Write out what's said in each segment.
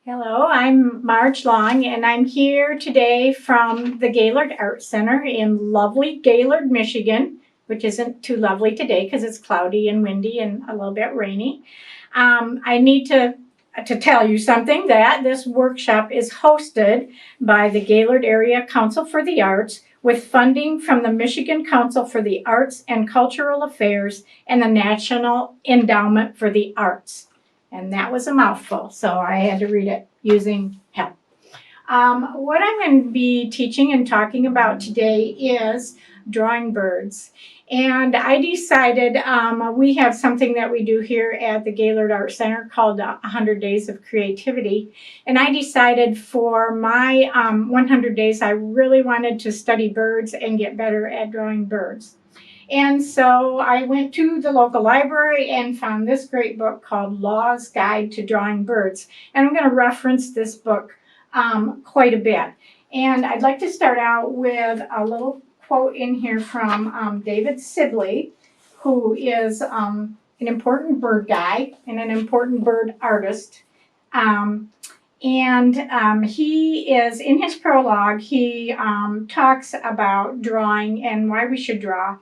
Hello, I'm Marge Long, and I'm here today from the Gaylord Art Center in lovely Gaylord, Michigan, which isn't too lovely today because it's cloudy and windy and a little bit rainy. I need to tell you something that this workshop is hosted by the Gaylord Area Council for the Arts with funding from the Michigan Council for the Arts and Cultural Affairs and the National Endowment for the Arts. And that was a mouthful, so I had to read it using help. What I'm going to be teaching and talking about today is drawing birds. And I decided we have something that we do here at the Gaylord Art Center called 100 Days of Creativity. And I decided for my 100 days, I really wanted to study birds and get better at drawing birds. And so I went to the local library and found this great book called Law's Guide to Drawing Birds. And I'm going to reference this book quite a bit. And I'd like to start out with a little quote in here from David Sibley, who is an important bird guy and an important bird artist. He is, in his prologue, he talks about drawing and why we should draw.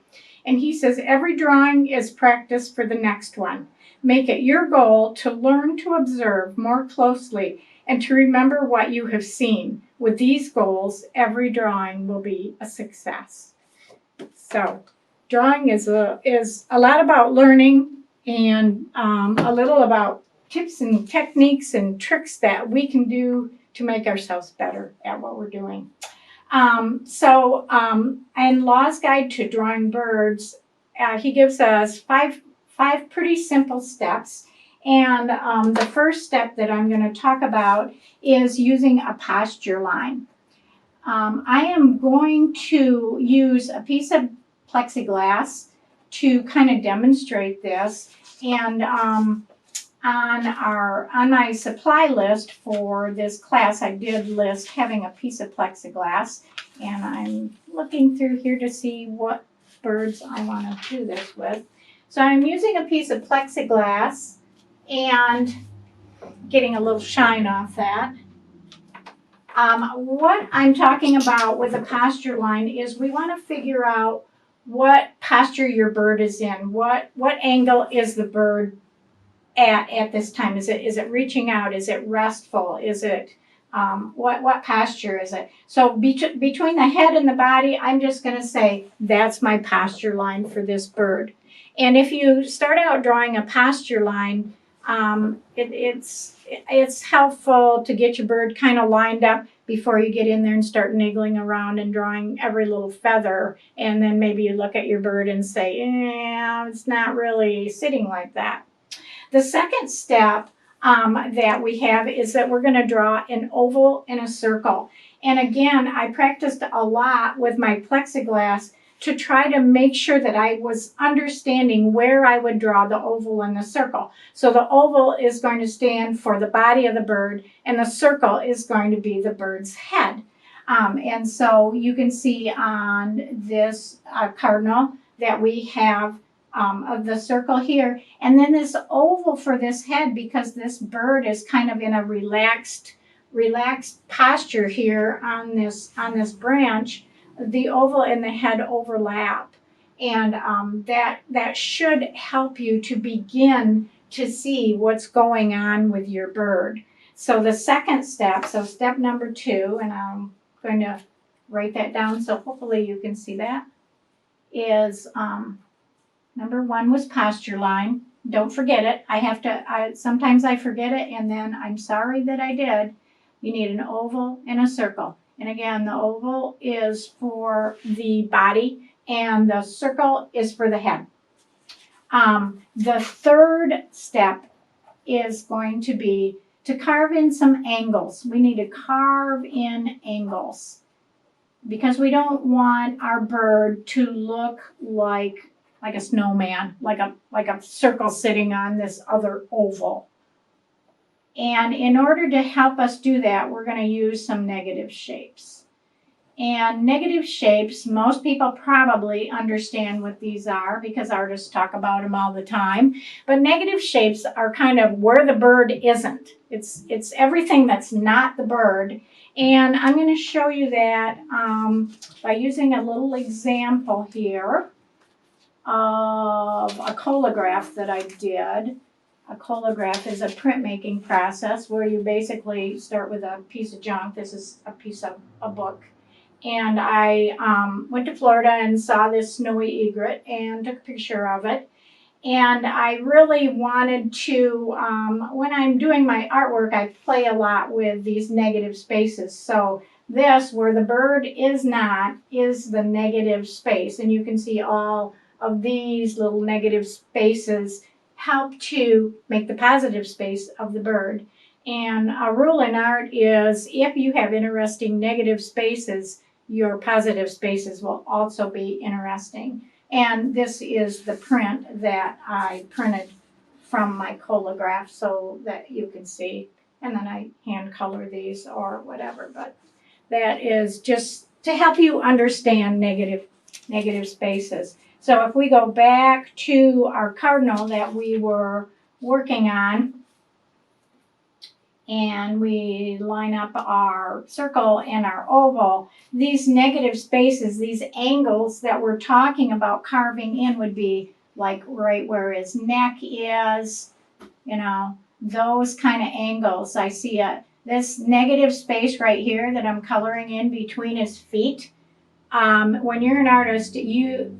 And he says, every drawing is practice for the next one. Make it your goal to learn to observe more closely and to remember what you have seen. With these goals, every drawing will be a success. So, drawing is a lot about learning and a little about tips and techniques and tricks that we can do to make ourselves better at what we're doing. In Law's Guide to Drawing Birds, he gives us five pretty simple steps. And the first step that I'm going to talk about is using a posture line. I am going to use a piece of plexiglass to kind of demonstrate this. And on my supply list for this class, I did list having a piece of plexiglass, and I'm looking through here to see what birds I want to do this with. So I'm using a piece of plexiglass and getting a little shine off that. What I'm talking about with a posture line is we want to figure out what posture your bird is in. What angle is the bird at this time? Is it reaching out? Is it restful? Is it what posture is it? So between the head and the body, I'm just going to say that's my posture line for this bird. And if you start out drawing a posture line, it's helpful to get your bird kind of lined up before you get in there and start niggling around and drawing every little feather. And then maybe you look at your bird and say, it's not really sitting like that. The second step that we have is that we're going to draw an oval and a circle. And again, I practiced a lot with my plexiglass to try to make sure that I was understanding where I would draw the oval and the circle. So the oval is going to stand for the body of the bird, and the circle is going to be the bird's head. And so you can see on this cardinal that we have of the circle here, and then this oval for this head, because this bird is kind of in a relaxed posture here on this branch. The oval and the head overlap, and that should help you to begin to see what's going on with your bird. So the second step, so step number 2, and I'm going to write that down so hopefully you can see that, is number 1 was posture line. Don't forget it. Sometimes I forget it, and then I'm sorry that I did. You need an oval and a circle. And again, the oval is for the body, and the circle is for the head. The third step is going to be to carve in some angles. We need to carve in angles because we don't want our bird to look like a snowman, like a circle sitting on this other oval. And in order to help us do that, we're going to use some negative shapes. And negative shapes, most people probably understand what these are because artists talk about them all the time. But negative shapes are kind of where the bird isn't. It's everything that's not the bird. And I'm going to show you that by using a little example here of a colograph that I did. A colograph is a printmaking process where you basically start with a piece of junk. This is a piece of a book. And I went to Florida and saw this snowy egret and took a picture of it. And I really wanted to, when I'm doing my artwork, I play a lot with these negative spaces. So this, where the bird is not, is the negative space. And you can see all of these little negative spaces help to make the positive space of the bird. And a rule in art is if you have interesting negative spaces, your positive spaces will also be interesting. And this is the print that I printed from my colograph so that you can see. And then I hand color these or whatever. But that is just to help you understand negative spaces. So if we go back to our cardinal that we were working on, and we line up our circle and our oval, these negative spaces, these angles that we're talking about carving in would be like right where his neck is, you know, those kind of angles. I see this negative space right here that I'm coloring in between his feet. When you're an artist, you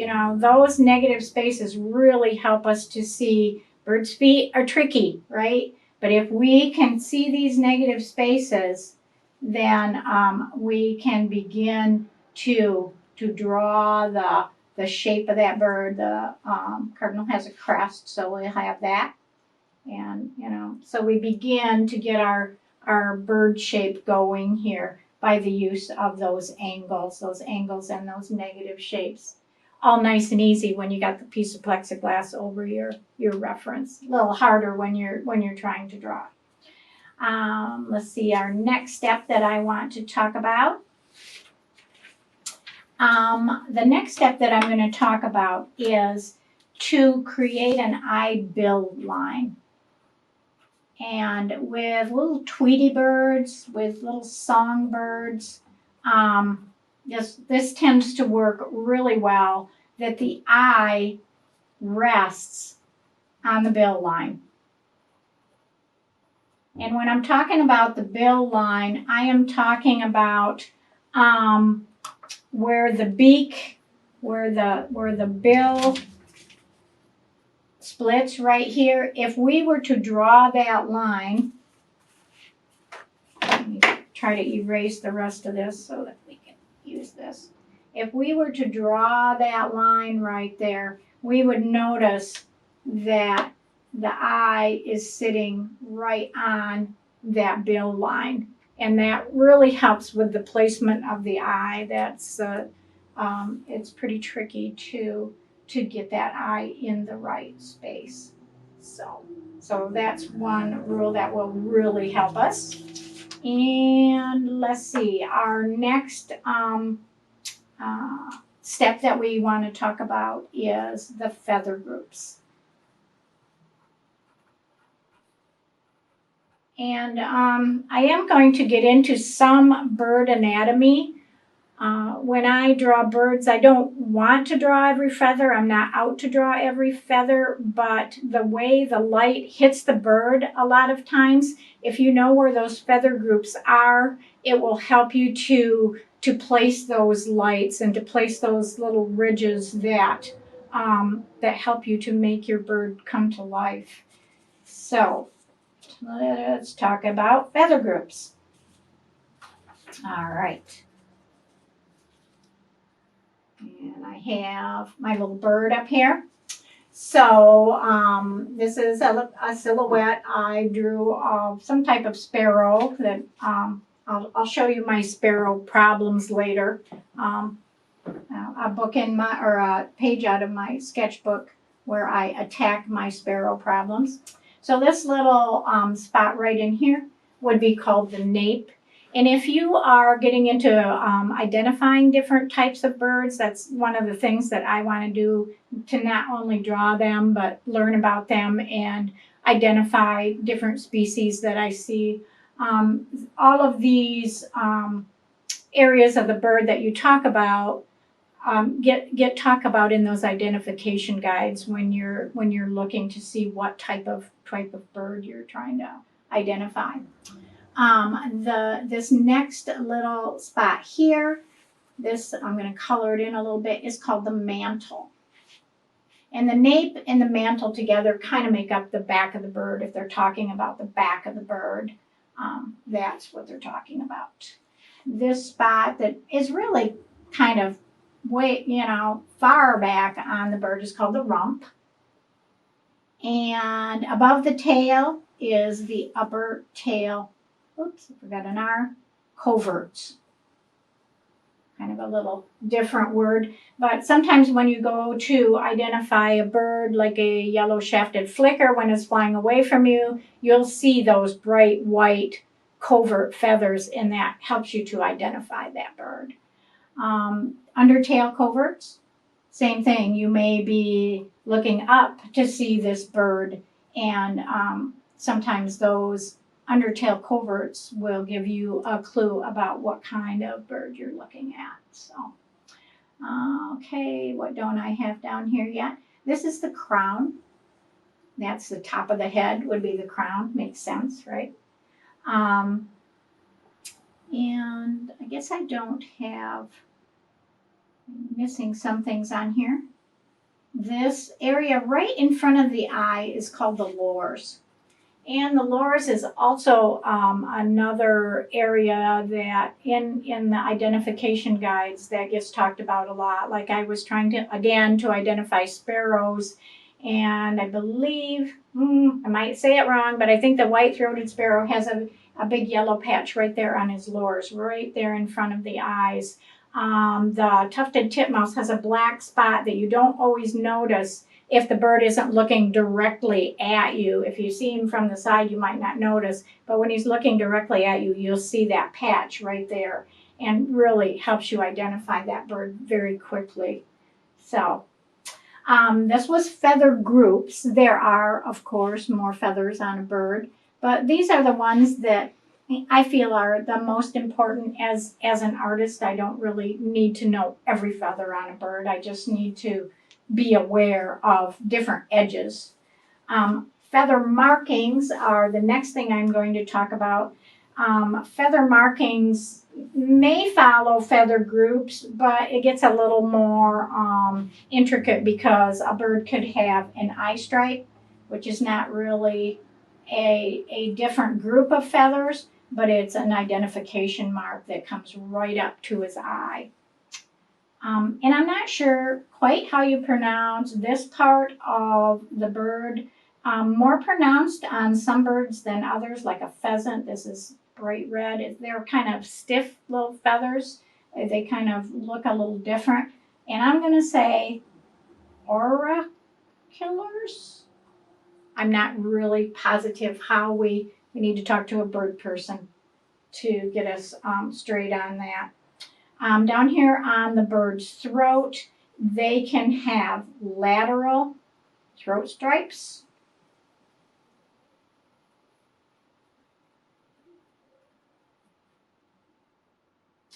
know, those negative spaces really help us to see. Birds' feet are tricky, right? But if we can see these negative spaces, then we can begin to draw the shape of that bird. The cardinal has a crest, so we'll have that. And, you know, so we begin to get our bird shape going here by the use of those angles and those negative shapes. All nice and easy when you got the piece of plexiglass over your reference. A little harder when you're trying to draw. Let's see, our next step that I want to talk about. The next step that I'm going to talk about is to create an eye bill line. And with little Tweety birds, with little songbirds, this tends to work really well, that the eye rests on the bill line. And when I'm talking about the bill line, I am talking about where the beak, where the bill splits right here. If we were to draw that line, let me try to erase the rest of this so that we can use this. If we were to draw that line right there, we would notice that the eye is sitting right on that bill line. And that really helps with the placement of the eye. That's it's pretty tricky to get that eye in the right space. So that's one rule that will really help us. And let's see, our next step that we want to talk about is the feather groups. And I am going to get into some bird anatomy. When I draw birds, I don't want to draw every feather. I'm not out to draw every feather, but the way the light hits the bird a lot of times, if you know where those feather groups are, it will help you to place those lights and to place those little ridges that help you to make your bird come to life. So let's talk about feather groups. All right. And I have my little bird up here. So this is a silhouette I drew of some type of sparrow that I'll show you my sparrow problems later. A book in a page out of my sketchbook where I attack my sparrow problems. So this little spot right in here would be called the nape. And if you are getting into identifying different types of birds, that's one of the things that I want to do, to not only draw them, but learn about them and identify different species that I see. All of these areas of the bird that you talk about get talk about in those identification guides when you're looking to see what type of bird you're trying to identify. This next little spot here, this I'm going to color it in a little bit, is called the mantle. And the nape and the mantle together kind of make up the back of the bird. If they're talking about the back of the bird, that's what they're talking about. This spot that is really kind of way, far back on the bird is called the rump. And above the tail is the upper tail. Oops, I forgot an R. Coverts. Kind of a little different word. But sometimes when you go to identify a bird like a yellow shafted flicker when it's flying away from you, you'll see those bright white covert feathers, and that helps you to identify that bird. Undertail coverts, same thing. You may be looking up to see this bird, and sometimes those undertail coverts will give you a clue about what kind of bird you're looking at. So, okay, what don't I have down here yet? This is the crown. That's the top of the head would be the crown. Makes sense, right? And I guess I don't have, I'm missing some things on here. This area right in front of the eye is called the lores. And the lores is also another area that in the identification guides that gets talked about a lot. Like I was trying to, again, to identify sparrows. And I believe, I might say it wrong, but I think the white-throated sparrow has a big yellow patch right there on his lores, right there in front of the eyes. The tufted titmouse has a black spot that you don't always notice if the bird isn't looking directly at you. If you see him from the side, you might not notice, but when he's looking directly at you, you'll see that patch right there, and really helps you identify that bird very quickly. So this was feather groups. There are, of course, more feathers on a bird, but these are the ones that I feel are the most important. As an artist, I don't really need to know every feather on a bird. I just need to be aware of different edges. Feather markings are the next thing I'm going to talk about. Feather markings may follow feather groups, but it gets a little more intricate because a bird could have an eye stripe, which is not really a different group of feathers, but it's an identification mark that comes right up to his eye. And I'm not sure quite how you pronounce this part of the bird. More pronounced on some birds than others, like a pheasant. This is bright red. They're kind of stiff little feathers. They kind of look a little different. And I'm going to say auriculars. I'm not really positive how we need to talk to a bird person to get us straight on that. Down here on the bird's throat, they can have lateral throat stripes.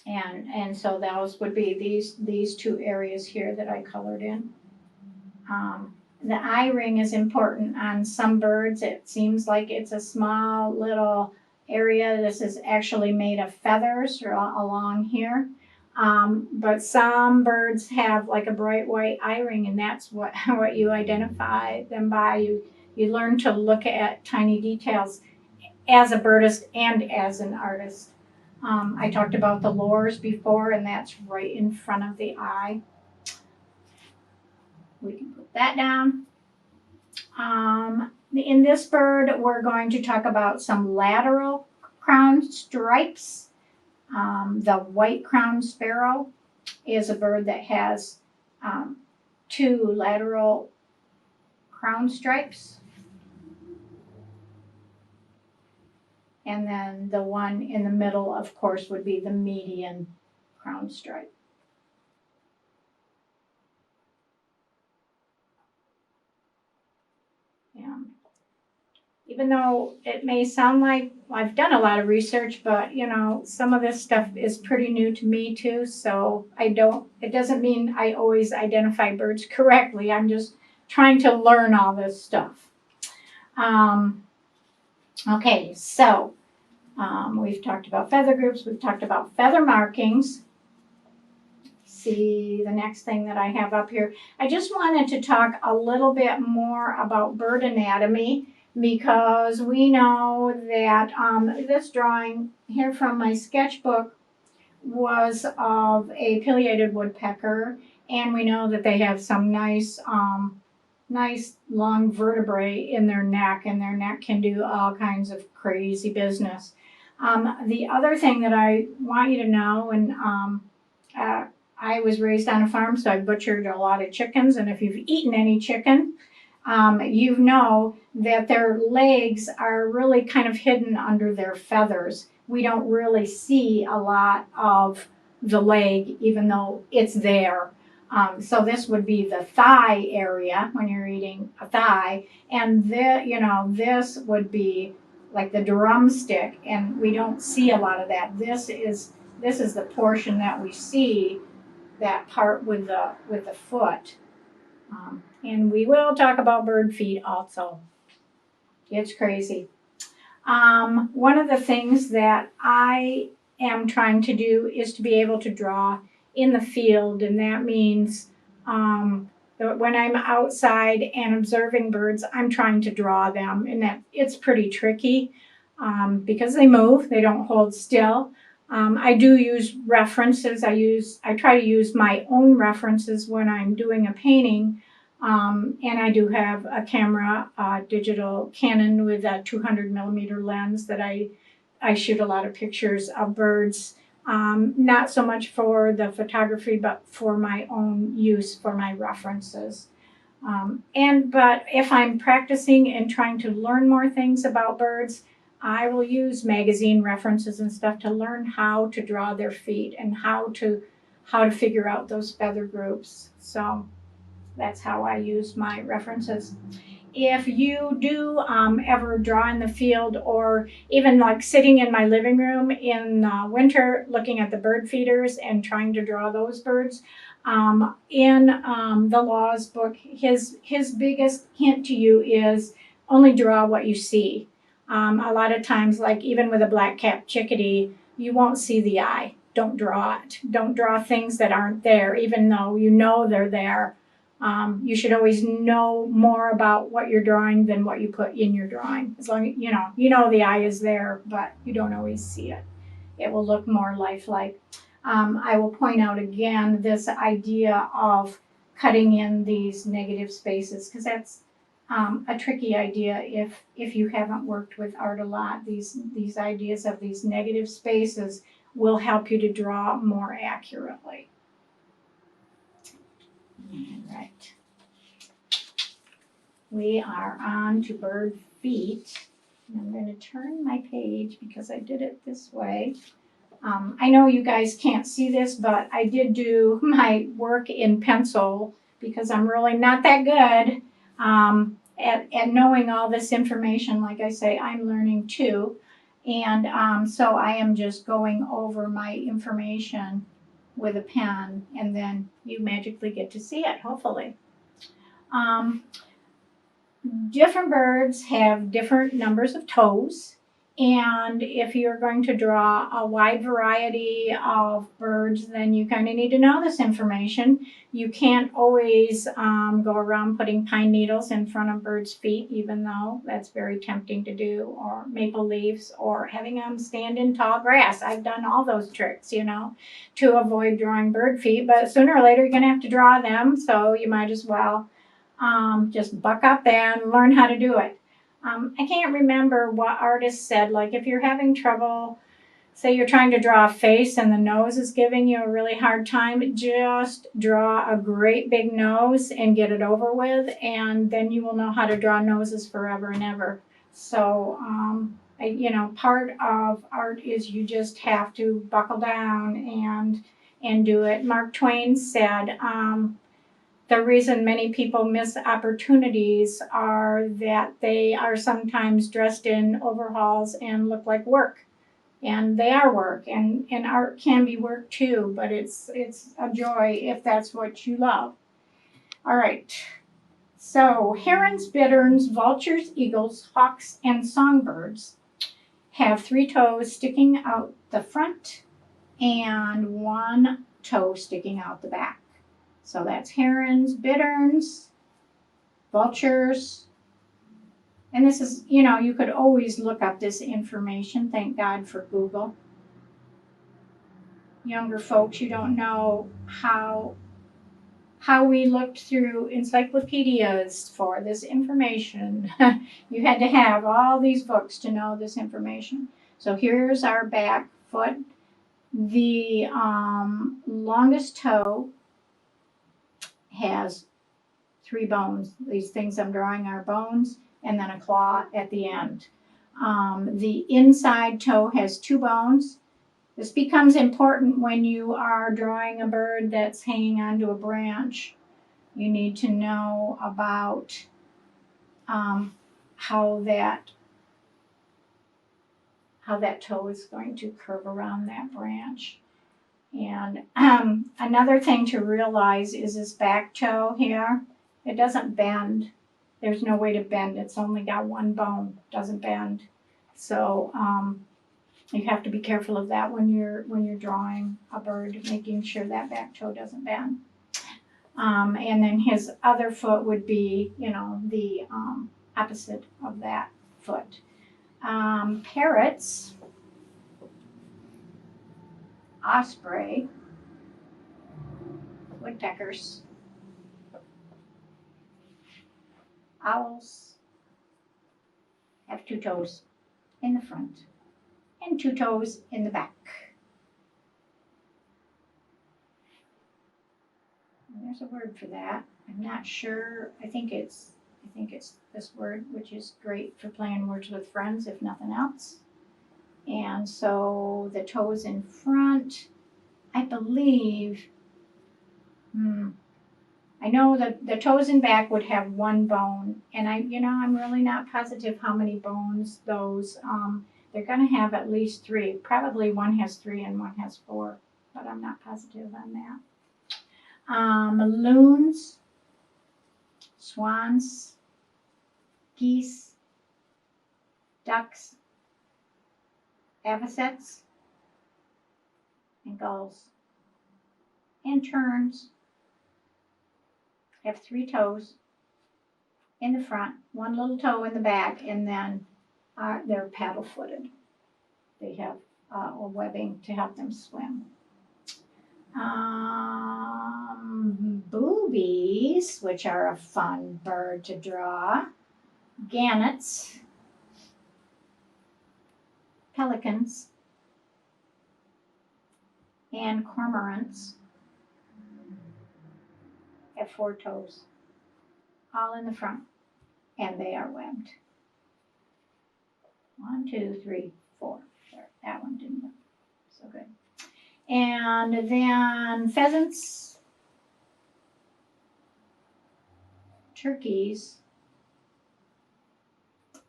And so those would be these two areas here that I colored in. The eye ring is important on some birds. It seems like it's a small little area. This is actually made of feathers along here. But some birds have like a bright white eye ring, and that's what you identify them by. You learn to look at tiny details as a birdist and as an artist. I talked about the lores before, and that's right in front of the eye. We can put that down. In this bird, we're going to talk about some lateral crown stripes. The white crowned sparrow is a bird that has 2 lateral crown stripes. And then the one in the middle, of course, would be the median crown stripe. And even though it may sound like I've done a lot of research, but you know, some of this stuff is pretty new to me too. So it doesn't mean I always identify birds correctly. I'm just trying to learn all this stuff. Okay, so we've talked about feather groups, we've talked about feather markings. See the next thing that I have up here. I just wanted to talk a little bit more about bird anatomy because we know that this drawing here from my sketchbook was of a pileated woodpecker, and we know that they have some nice long vertebrae in their neck, and their neck can do all kinds of crazy business. The other thing that I want you to know, and I was raised on a farm, so I butchered a lot of chickens, and if you've eaten any chicken, you know that their legs are really kind of hidden under their feathers. We don't really see a lot of the leg, even though it's there. So this would be the thigh area when you're eating a thigh, and this would be like the drumstick, and we don't see a lot of that. This is the portion that we see, that part with the foot. And we will talk about bird feet also. It's crazy. One of the things that I am trying to do is to be able to draw in the field, and that means when I'm outside and observing birds, I'm trying to draw them, and that it's pretty tricky because they move, they don't hold still. I do use references. I try to use my own references when I'm doing a painting. And I do have a camera, digital Canon with a 200mm lens that I shoot a lot of pictures of birds. Not so much for the photography, but for my own use, for my references. But if I'm practicing and trying to learn more things about birds, I will use magazine references and stuff to learn how to draw their feet and how to figure out those feather groups. So that's how I use my references. If you do ever draw in the field, or even like sitting in my living room in winter looking at the bird feeders and trying to draw those birds, in the Law's book, his biggest hint to you is only draw what you see. A lot of times, like even with a black-capped chickadee, you won't see the eye. Don't draw it. Don't draw things that aren't there, even though you know they're there. You should always know more about what you're drawing than what you put in your drawing. As long as you know the eye is there, but you don't always see it. It will look more lifelike. I will point out again this idea of cutting in these negative spaces, because that's a tricky idea if you haven't worked with art a lot. These ideas of these negative spaces will help you to draw more accurately. All right. We are on to bird feet. I'm going to turn my page because I did it this way. I know you guys can't see this, but I did do my work in pencil because I'm really not that good at knowing all this information. Like I say, I'm learning too. And so I am just going over my information with a pen, and then you magically get to see it, hopefully. Different birds have different numbers of toes, and if you're going to draw a wide variety of birds, then you kind of need to know this information. You can't always go around putting pine needles in front of birds' feet, even though that's very tempting to do, or maple leaves, or having them stand in tall grass. I've done all those tricks, to avoid drawing bird feet, but sooner or later you're going to have to draw them, so you might as well just buck up and learn how to do it. I can't remember what artist said, like if you're having trouble, say you're trying to draw a face and the nose is giving you a really hard time, just draw a great big nose and get it over with, and then you will know how to draw noses forever and ever. So you know, part of art is you just have to buckle down and do it. Mark Twain said, the reason many people miss opportunities are that they are sometimes dressed in overalls and look like work. And they are work, and art can be work too, but it's a joy if that's what you love. All right. So herons, bitterns, vultures, eagles, hawks, and songbirds have 3 toes sticking out the front and 1 toe sticking out the back. So that's herons, bitterns, vultures. And this is, you know, you could always look up this information. Thank God for Google. Younger folks, you don't know how we looked through encyclopedias for this information. You had to have all these books to know this information. So here's our back foot. The longest toe has 3 bones. These things I'm drawing are bones, and then a claw at the end. The inside toe has 2 bones. This becomes important when you are drawing a bird that's hanging onto a branch. You need to know about how that toe is going to curve around that branch. And another thing to realize is this back toe here, it doesn't bend. There's no way to bend. It's only got 1 bone, doesn't bend. So you have to be careful of that when you're drawing a bird, making sure that back toe doesn't bend. And then his other foot would be, you know, the opposite of that foot. Parrots, osprey, woodpeckers, owls have 2 toes in the front and 2 toes in the back. And there's a word for that. I'm not sure. I think it's this word, which is great for playing words with friends, if nothing else. And so the toes in front, I believe, I know that the toes in back would have 1 bone, and I'm really not positive how many bones those, they're gonna have at least 3. Probably one has 3 and one has 4, but I'm not positive on that. Loons, swans, geese, ducks, avocets, and gulls, and terns have 3 toes in the front, 1 little toe in the back, and then they're paddle-footed. They have a webbing to help them swim. Boobies, which are a fun bird to draw, gannets, pelicans, and cormorants have 4 toes, all in the front, and they are webbed. 1, 2, 3, 4. There, that one didn't look so good. And then pheasants, turkeys,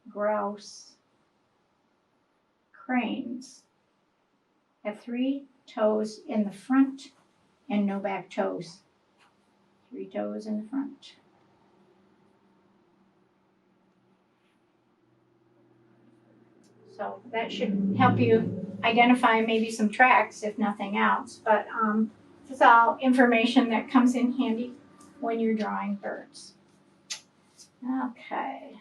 grouse, cranes have 3 toes in the front and no back toes. 3 toes in the front. So that should help you identify maybe some tracks, if nothing else. But this is all information that comes in handy when you're drawing birds. Okay.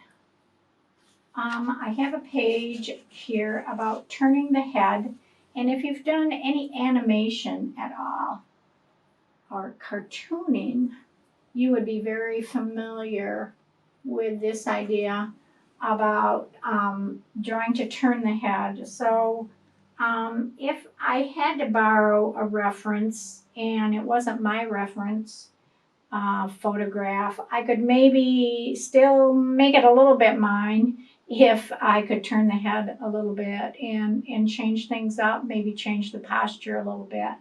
I have a page here about turning the head. And if you've done any animation at all or cartooning, you would be very familiar with this idea about drawing to turn the head. So if I had to borrow a reference and it wasn't my reference photograph, I could maybe still make it a little bit mine if I could turn the head a little bit and change things up, maybe change the posture a little bit.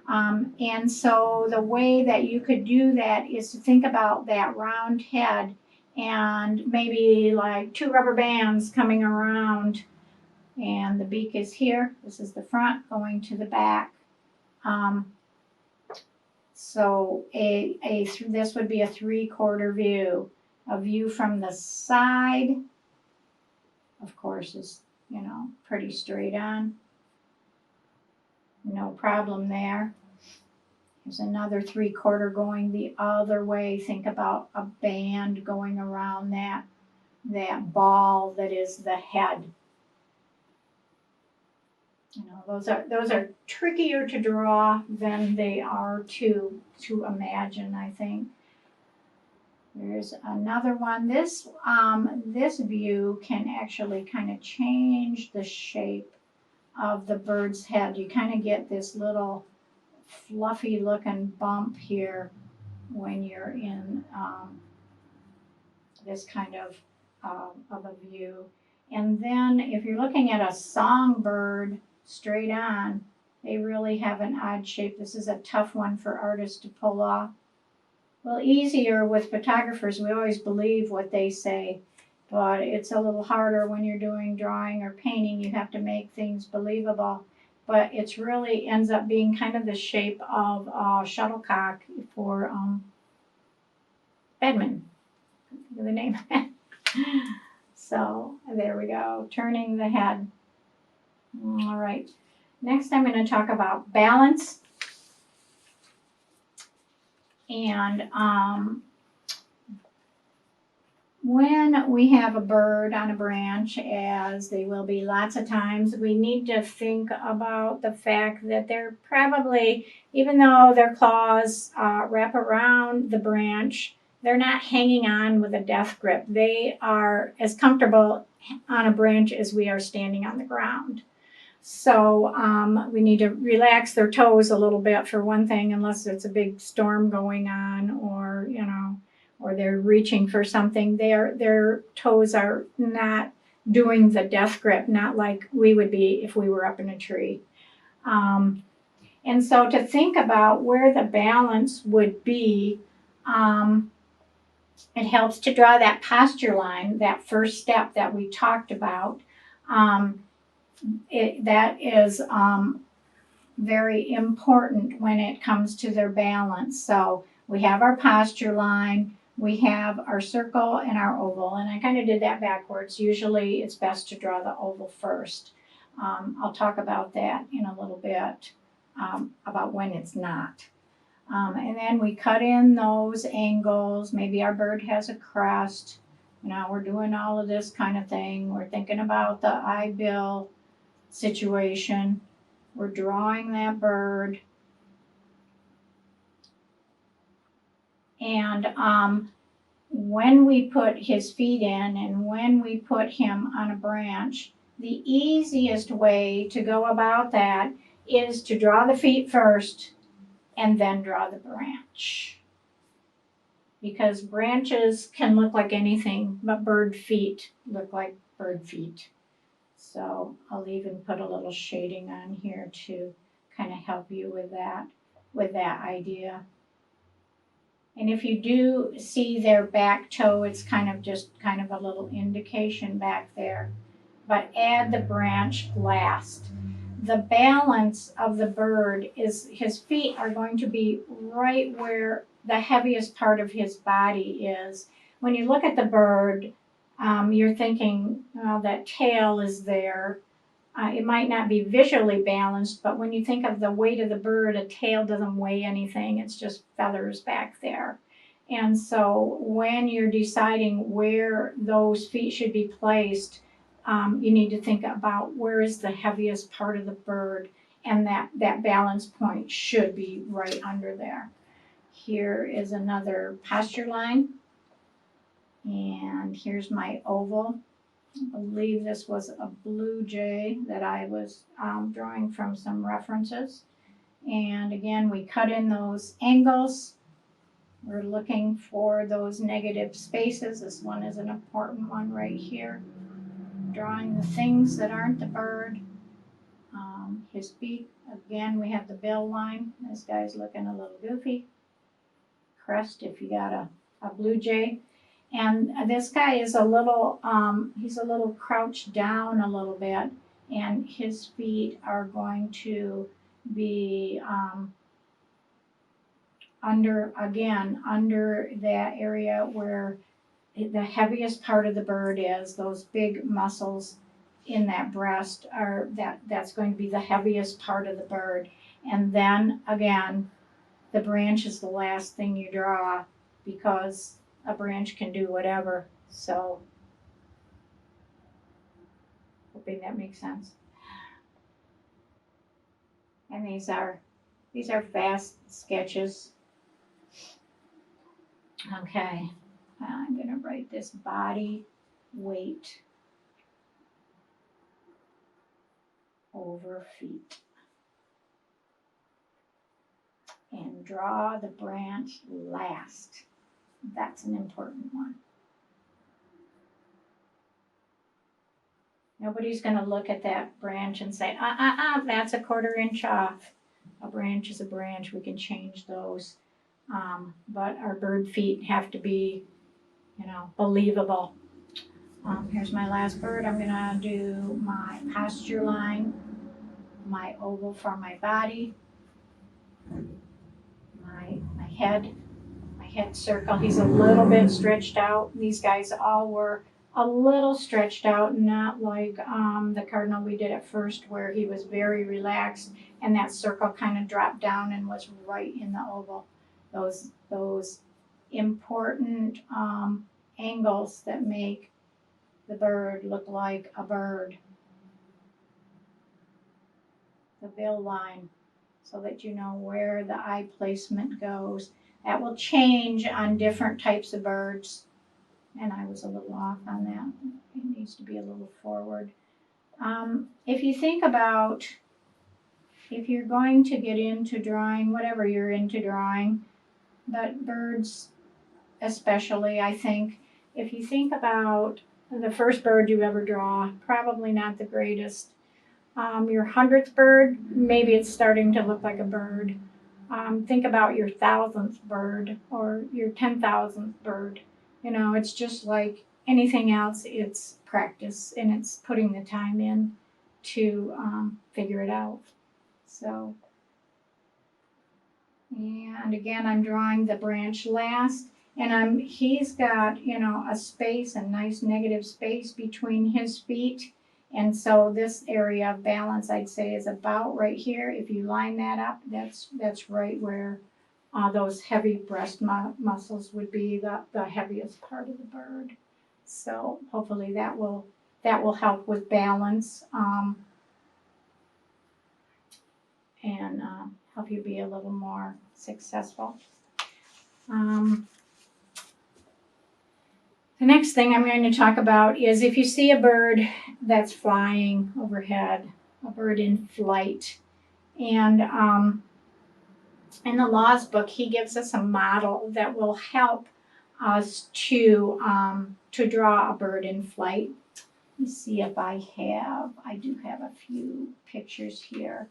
And so the way that you could do that is to think about that round head and maybe like 2 rubber bands coming around, and the beak is here. This is the front going to the back. So this would be a 3/4 view. A view from the side, of course, is, you know, pretty straight on. No problem there. There's another 3/4 going the other way. Think about a band going around that ball that is the head. You know, those are trickier to draw than they are to imagine, I think. There's another one. This view can actually kind of change the shape of the bird's head. You kind of get this little fluffy looking bump here when you're in this kind of a view. And then if you're looking at a songbird straight on, they really have an odd shape. This is a tough one for artists to pull off. Well, easier with photographers. We always believe what they say, but it's a little harder when you're doing drawing or painting. You have to make things believable. But it's really ends up being kind of the shape of a shuttlecock for Bedman, the name. So there we go, turning the head. All right, next I'm going to talk about balance. And when we have a bird on a branch, as they will be lots of times, we need to think about the fact that they're probably, even though their claws wrap around the branch, they're not hanging on with a death grip. They are as comfortable on a branch as we are standing on the ground. So we need to relax their toes a little bit for one thing, unless it's a big storm going on, or you know, or they're reaching for something. Their toes are not doing the death grip, not like we would be if we were up in a tree. And so to think about where the balance would be, it helps to draw that posture line, that first step that we talked about. That is very important when it comes to their balance. So we have our posture line, we have our circle and our oval, and I kind of did that backwards. Usually it's best to draw the oval first. I'll talk about that in a little bit, about when it's not. And then we cut in those angles. Maybe our bird has a crest. Now we're doing all of this kind of thing. We're thinking about the eye bill situation. We're drawing that bird. And when we put his feet in and when we put him on a branch, the easiest way to go about that is to draw the feet first and then draw the branch. Because branches can look like anything, but bird feet look like bird feet. So I'll even put a little shading on here to kind of help you with that idea. And if you do see their back toe, it's kind of a little indication back there. But add the branch last. The balance of the bird is his feet are going to be right where the heaviest part of his body is. When you look at the bird, you're thinking, well, that tail is there. It might not be visually balanced, but when you think of the weight of the bird, a tail doesn't weigh anything. It's just feathers back there. And so when you're deciding where those feet should be placed, you need to think about where is the heaviest part of the bird, and that balance point should be right under there. Here is another posture line. And here's my oval. I believe this was a blue jay that I was drawing from some references. And again, we cut in those angles. We're looking for those negative spaces. This one is an important one right here. drawing the things that aren't the bird. His feet, again, we have the bill line. This guy's looking a little goofy. Crest if you got a blue jay. And this guy is he's a little crouched down a little bit, and his feet are going to be under that area where the heaviest part of the bird is. Those big muscles in that breast that's going to be the heaviest part of the bird. And then again, the branch is the last thing you draw, because a branch can do whatever. So, hoping that makes sense. And these are fast sketches. Okay, I'm gonna write this body weight over feet. And draw the branch last. That's an important one. Nobody's going to look at that branch and say, that's a 1/4 inch off. A branch is a branch. We can change those. But our bird feet have to be, believable. Here's my last bird. I'm going to do my posture line, my oval for my body, my head circle. He's a little bit stretched out. These guys all were a little stretched out, not like the cardinal we did at first, where he was very relaxed and that circle kind of dropped down and was right in the oval. Those important angles that make the bird look like a bird. The bill line, so that you know where the eye placement goes. That will change on different types of birds. And I was a little off on that. It needs to be a little forward. If you think about, if you're going to get into drawing, whatever you're into drawing, but birds especially, I think, if you think about the first bird you ever draw, probably not the greatest. Your 100th bird, maybe it's starting to look like a bird. Think about your 1000th bird or your 10,000th bird. It's just like anything else. It's practice, and it's putting the time in to figure it out. So, and again, I'm drawing the branch last, and he's got, a space, a nice negative space between his feet. And so this area of balance, I'd say, is about right here. If you line that up, that's right where those heavy breast muscles would be the heaviest part of the bird. So hopefully that will help with balance and help you be a little more successful. The next thing I'm going to talk about is if you see a bird that's flying overhead, a bird in flight, and in the laws book, he gives us a model that will help us to draw a bird in flight. Let me see if I do have a few pictures here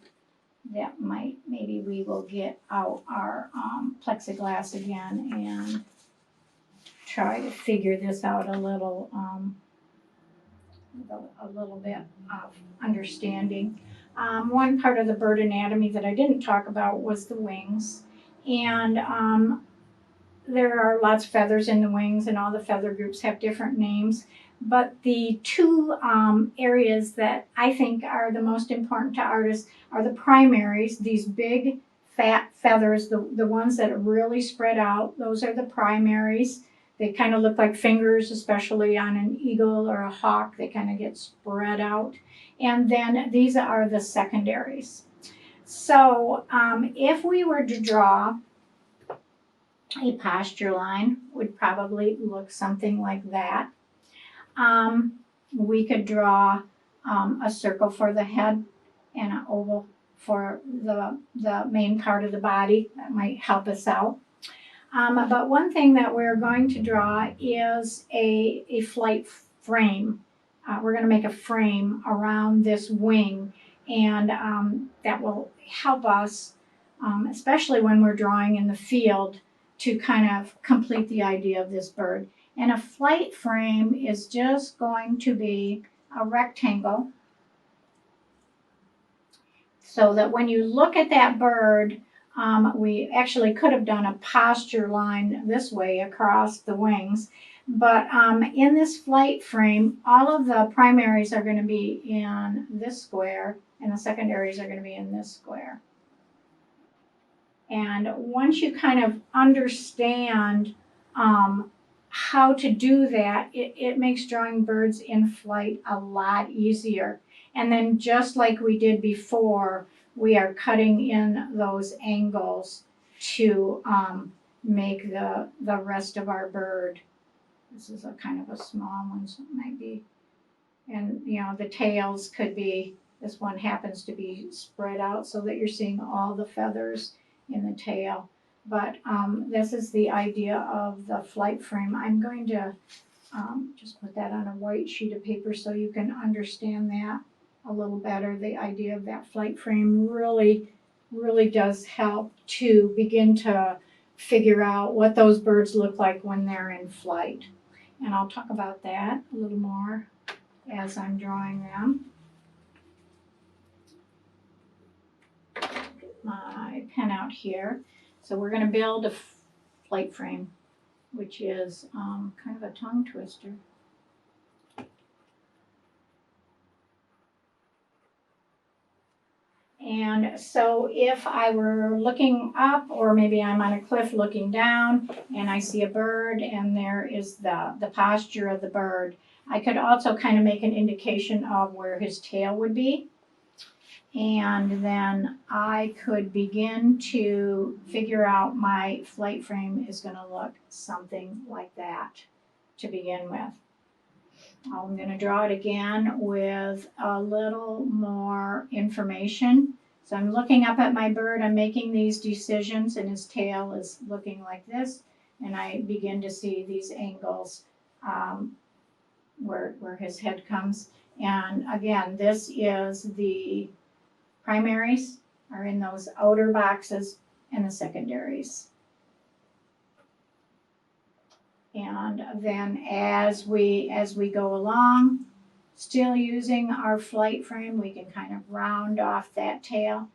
that maybe we will get out our plexiglass again and try to figure this out a little bit of understanding. One part of the bird anatomy that I didn't talk about was the wings, and there are lots of feathers in the wings, and all the feather groups have different names, but the two areas that I think are the most important to artists are the primaries. These big fat feathers, the ones that are really spread out, those are the primaries. They kind of look like fingers, especially on an eagle or a hawk. They kind of get spread out. And then these are the secondaries. So if we were to draw a posture line, would probably look something like that. We could draw a circle for the head and an oval for the main part of the body. That might help us out. But one thing that we're going to draw is a flight frame. we're going to make a frame around this wing, and that will help us, especially when we're drawing in the field, to kind of complete the idea of this bird. And a flight frame is just going to be a rectangle, so that when you look at that bird, we actually could have done a posture line this way across the wings. But in this flight frame, all of the primaries are going to be in this square, and the secondaries are going to be in this square. And once you kind of understand how to do that, it makes drawing birds in flight a lot easier. And then just like we did before, we are cutting in those angles to make the rest of our bird. This is a kind of a small one, so it might be. And you know, the tails could be, this one happens to be spread out so that you're seeing all the feathers in the tail. But this is the idea of the flight frame. I'm going to just put that on a white sheet of paper so you can understand that a little better. The idea of that flight frame really does help to begin to figure out what those birds look like when they're in flight. And I'll talk about that a little more as I'm drawing them. Get my pen out here. So we're going to build a flight frame, which is kind of a tongue twister. And so if I were looking up, or maybe I'm on a cliff looking down and I see a bird and there is the posture of the bird, I could also kind of make an indication of where his tail would be. And then I could begin to figure out my flight frame is going to look something like that to begin with. I'm going to draw it again with a little more information. So I'm looking up at my bird, I'm making these decisions, and his tail is looking like this, and I begin to see these angles where his head comes. And again, this is the primaries are in those outer boxes, and the secondaries. And then as we go along, still using our flight frame, we can kind of round off that tail.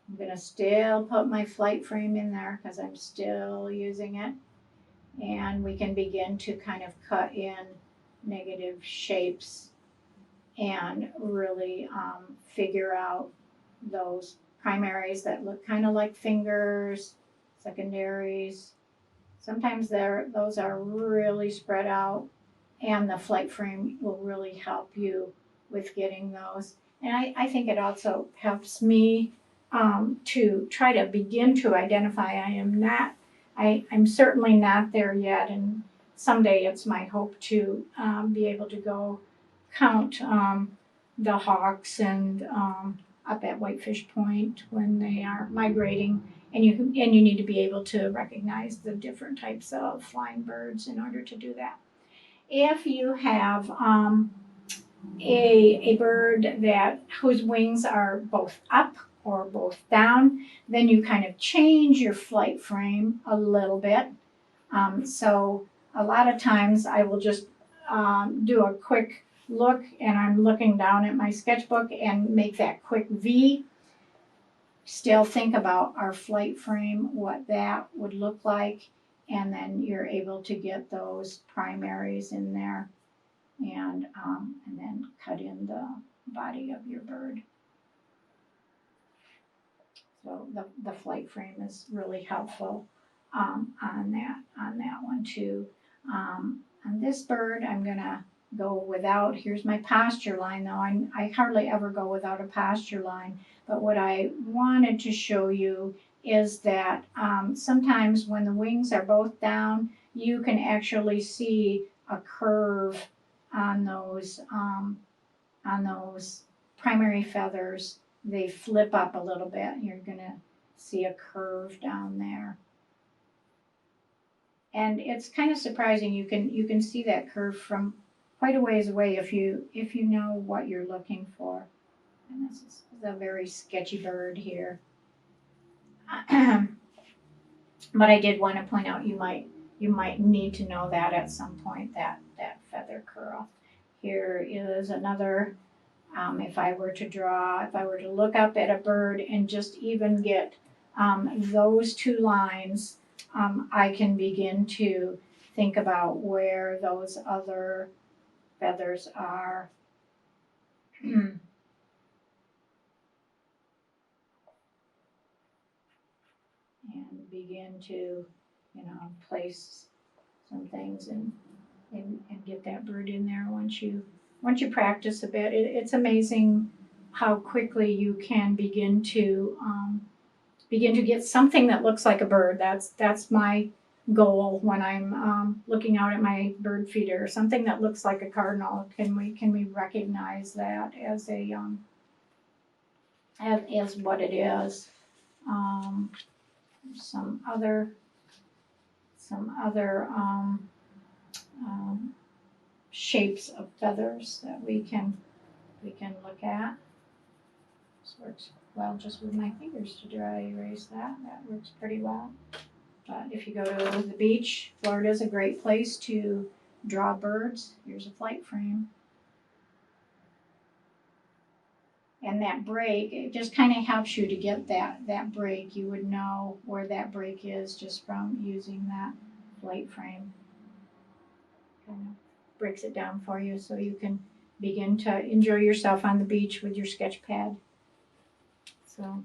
I'm going to still put my flight frame in there because I'm still using it. And we can begin to kind of cut in negative shapes and really figure out those primaries that look kind of like fingers, secondaries. Sometimes those are really spread out, and the flight frame will really help you with getting those. And I think it also helps me to try to begin to identify. I'm certainly not there yet, and someday it's my hope to be able to go count the hawks and up at Whitefish Point when they are migrating. And you need to be able to recognize the different types of flying birds in order to do that. If you have a bird whose wings are both up or both down, then you kind of change your flight frame a little bit. So a lot of times I will just do a quick look, and I'm looking down at my sketchbook and make that quick V. Still think about our flight frame, what that would look like, and then you're able to get those primaries in there, and then cut in the body of your bird. So the flight frame is really helpful on that one too. On this bird, I'm gonna go without. Here's my posture line, though. I hardly ever go without a posture line. But what I wanted to show you is that sometimes when the wings are both down, you can actually see a curve on those primary feathers. They flip up a little bit. You're gonna see a curve down there. And it's kind of surprising. You can see that curve from quite a ways away if you know what you're looking for. And this is a very sketchy bird here. But I did want to point out you might need to know that at some point, that feather curl. Here is another, if I were to look up at a bird and just even get those two lines, I can begin to think about where those other feathers are. And begin to, place some things and get that bird in there once you practice a bit. It's amazing how quickly you can begin to get something that looks like a bird. That's my goal when I'm looking out at my bird feeder. Something that looks like a cardinal. Can we recognize that as a as what it is? Some other shapes of feathers that we can look at. This works well just with my fingers to dry erase that. That works pretty well. But if you go to the beach, Florida is a great place to draw birds. Here's a flight frame. And that break, it just kind of helps you to get that break. You would know where that break is just from using that flight frame. Kind of breaks it down for you so you can begin to enjoy yourself on the beach with your sketch pad. So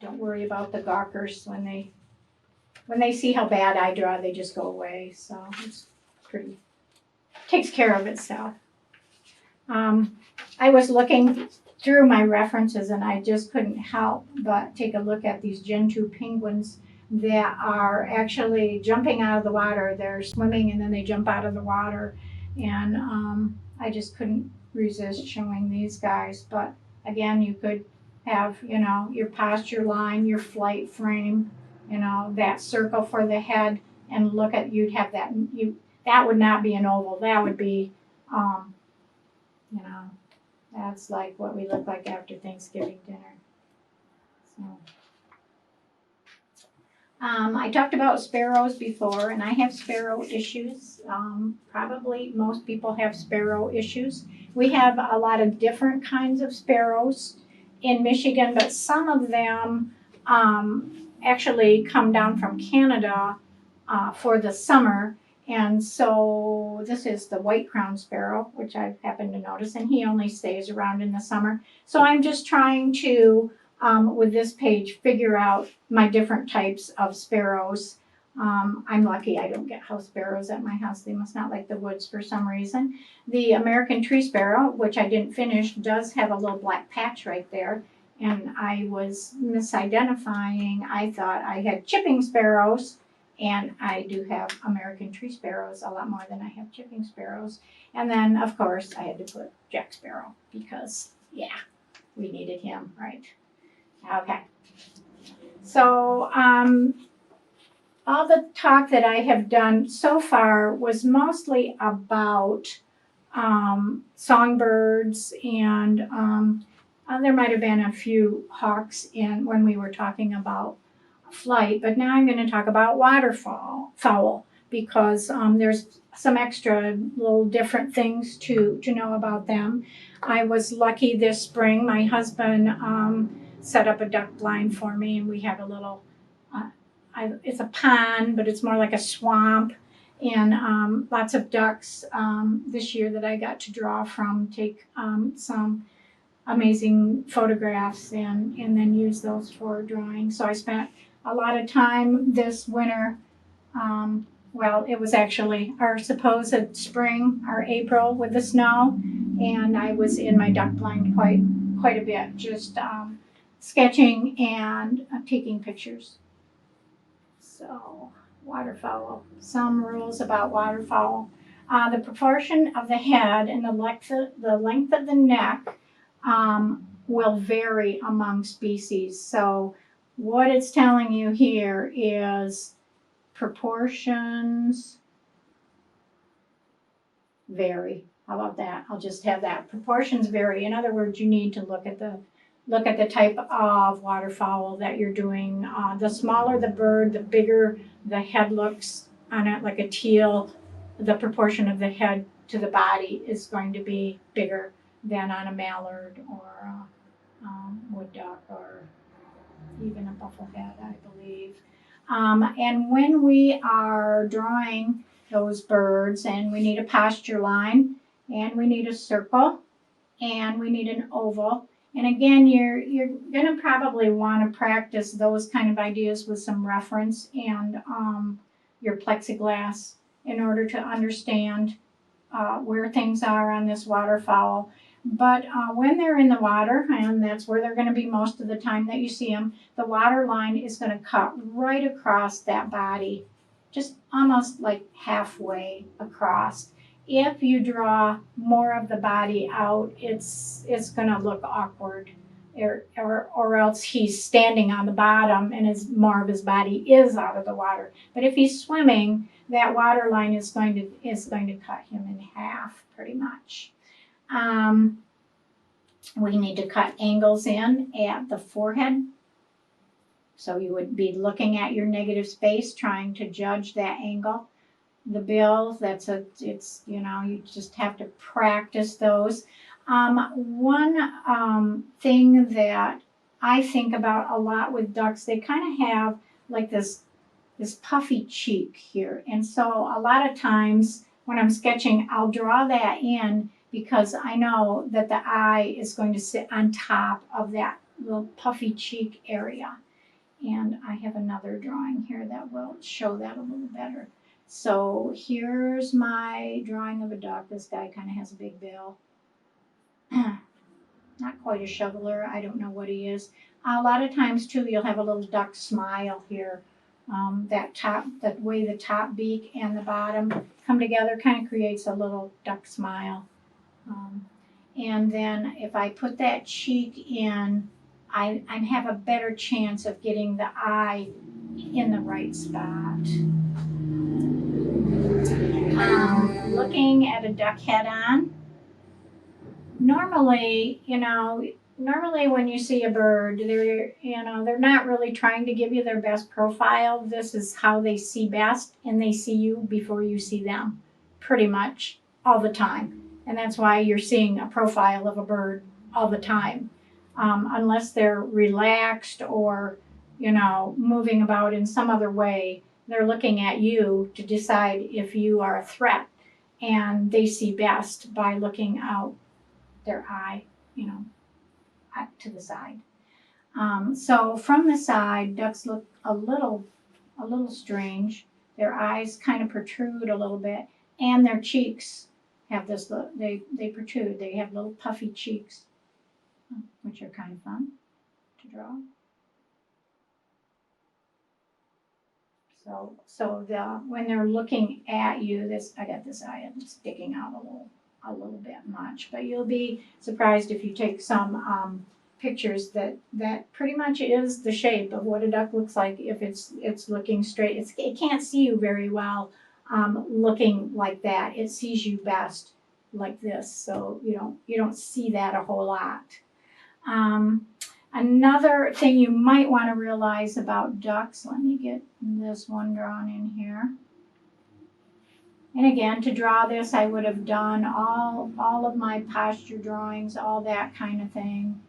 don't worry about the gawkers. When they see how bad I draw, they just go away. So it's pretty, takes care of itself. I was looking through my references and I just couldn't help but take a look at these Gentoo penguins that are actually jumping out of the water. They're swimming and then they jump out of the water. And I just couldn't resist showing these guys. But again, you could have, your posture line, your flight frame, that circle for the head, and look at, you'd have that, that would not be an oval. That would be, that's like what we look like after Thanksgiving dinner. So, I talked about sparrows before, and I have sparrow issues. Probably most people have sparrow issues. We have a lot of different kinds of sparrows in Michigan, but some of them actually come down from Canada for the summer. And so this is the white-crowned sparrow, which I've happened to notice, and he only stays around in the summer. So I'm just trying to, with this page, figure out my different types of sparrows. I'm lucky I don't get house sparrows at my house. They must not like the woods for some reason. The American tree sparrow, which I didn't finish, does have a little black patch right there. And I was misidentifying. I thought I had chipping sparrows. And I do have American tree sparrows, a lot more than I have chipping sparrows. And then, of course, I had to put Jack Sparrow because, yeah, we needed him, right? Okay. So, all the talk that I have done so far was mostly about songbirds, and there might have been a few hawks when we were talking about flight, but now I'm going to talk about waterfowl because there's some extra little different things to know about them. I was lucky this spring. My husband set up a duck blind for me, and we have a little, it's a pond, but it's more like a swamp, and lots of ducks this year that I got to draw from, take some amazing photographs and then use those for drawing. So I spent a lot of time this winter. Well, it was actually our supposed spring, our April with the snow, and I was in my duck blind quite a bit, just sketching and taking pictures. So, waterfowl. Some rules about waterfowl. The proportion of the head and the length of the neck will vary among species. So what it's telling you here is proportions vary. How about that? I'll just have that. Proportions vary. In other words, you need to look at the type of waterfowl that you're doing. The smaller the bird, the bigger the head looks on it, like a teal. The proportion of the head to the body is going to be bigger than on a mallard or a wood duck or even a bufflehead, I believe. And when we are drawing those birds, and we need a posture line, and we need a circle, and we need an oval. And again, you're gonna probably want to practice those kind of ideas with some reference and your plexiglass in order to understand where things are on this waterfowl. But when they're in the water, and that's where they're going to be most of the time that you see them, the water line is going to cut right across that body, just almost like halfway across. If you draw more of the body out, it's going to look awkward, or else he's standing on the bottom and more of his body is out of the water. But if he's swimming, that water line is going to cut him in half, pretty much. We need to cut angles in at the forehead. So you would be looking at your negative space, trying to judge that angle. The bill, you just have to practice those. One thing that I think about a lot with ducks, they kind of have like this puffy cheek here. And so a lot of times when I'm sketching, I'll draw that in because I know that the eye is going to sit on top of that little puffy cheek area. And I have another drawing here that will show that a little better. So here's my drawing of a duck. This guy kind of has a big bill. Not quite a shoveler. I don't know what he is. A lot of times too, you'll have a little duck smile here. That way the top beak and the bottom come together kind of creates a little duck smile. And then if I put that cheek in, I have a better chance of getting the eye in the right spot. Looking at a duck head on. Normally when you see a bird, they're not really trying to give you their best profile. This is how they see best, and they see you before you see them, pretty much all the time. And that's why you're seeing a profile of a bird all the time, unless they're relaxed or moving about in some other way. They're looking at you to decide if you are a threat, and they see best by looking out their eye, to the side. So from the side, ducks look a little strange. Their eyes kind of protrude a little bit, and their cheeks have this look. They protrude. They have little puffy cheeks, which are kind of fun to draw. So when they're looking at you, I got this eye sticking out a little bit much, but you'll be surprised if you take some pictures that pretty much is the shape of what a duck looks like if it's looking straight. It can't see you very well looking like that. It sees you best like this, so you don't see that a whole lot. Another thing you might want to realize about ducks, let me get this one drawn in here. And again, to draw this, I would have done all of my posture drawings, all that kind of thing.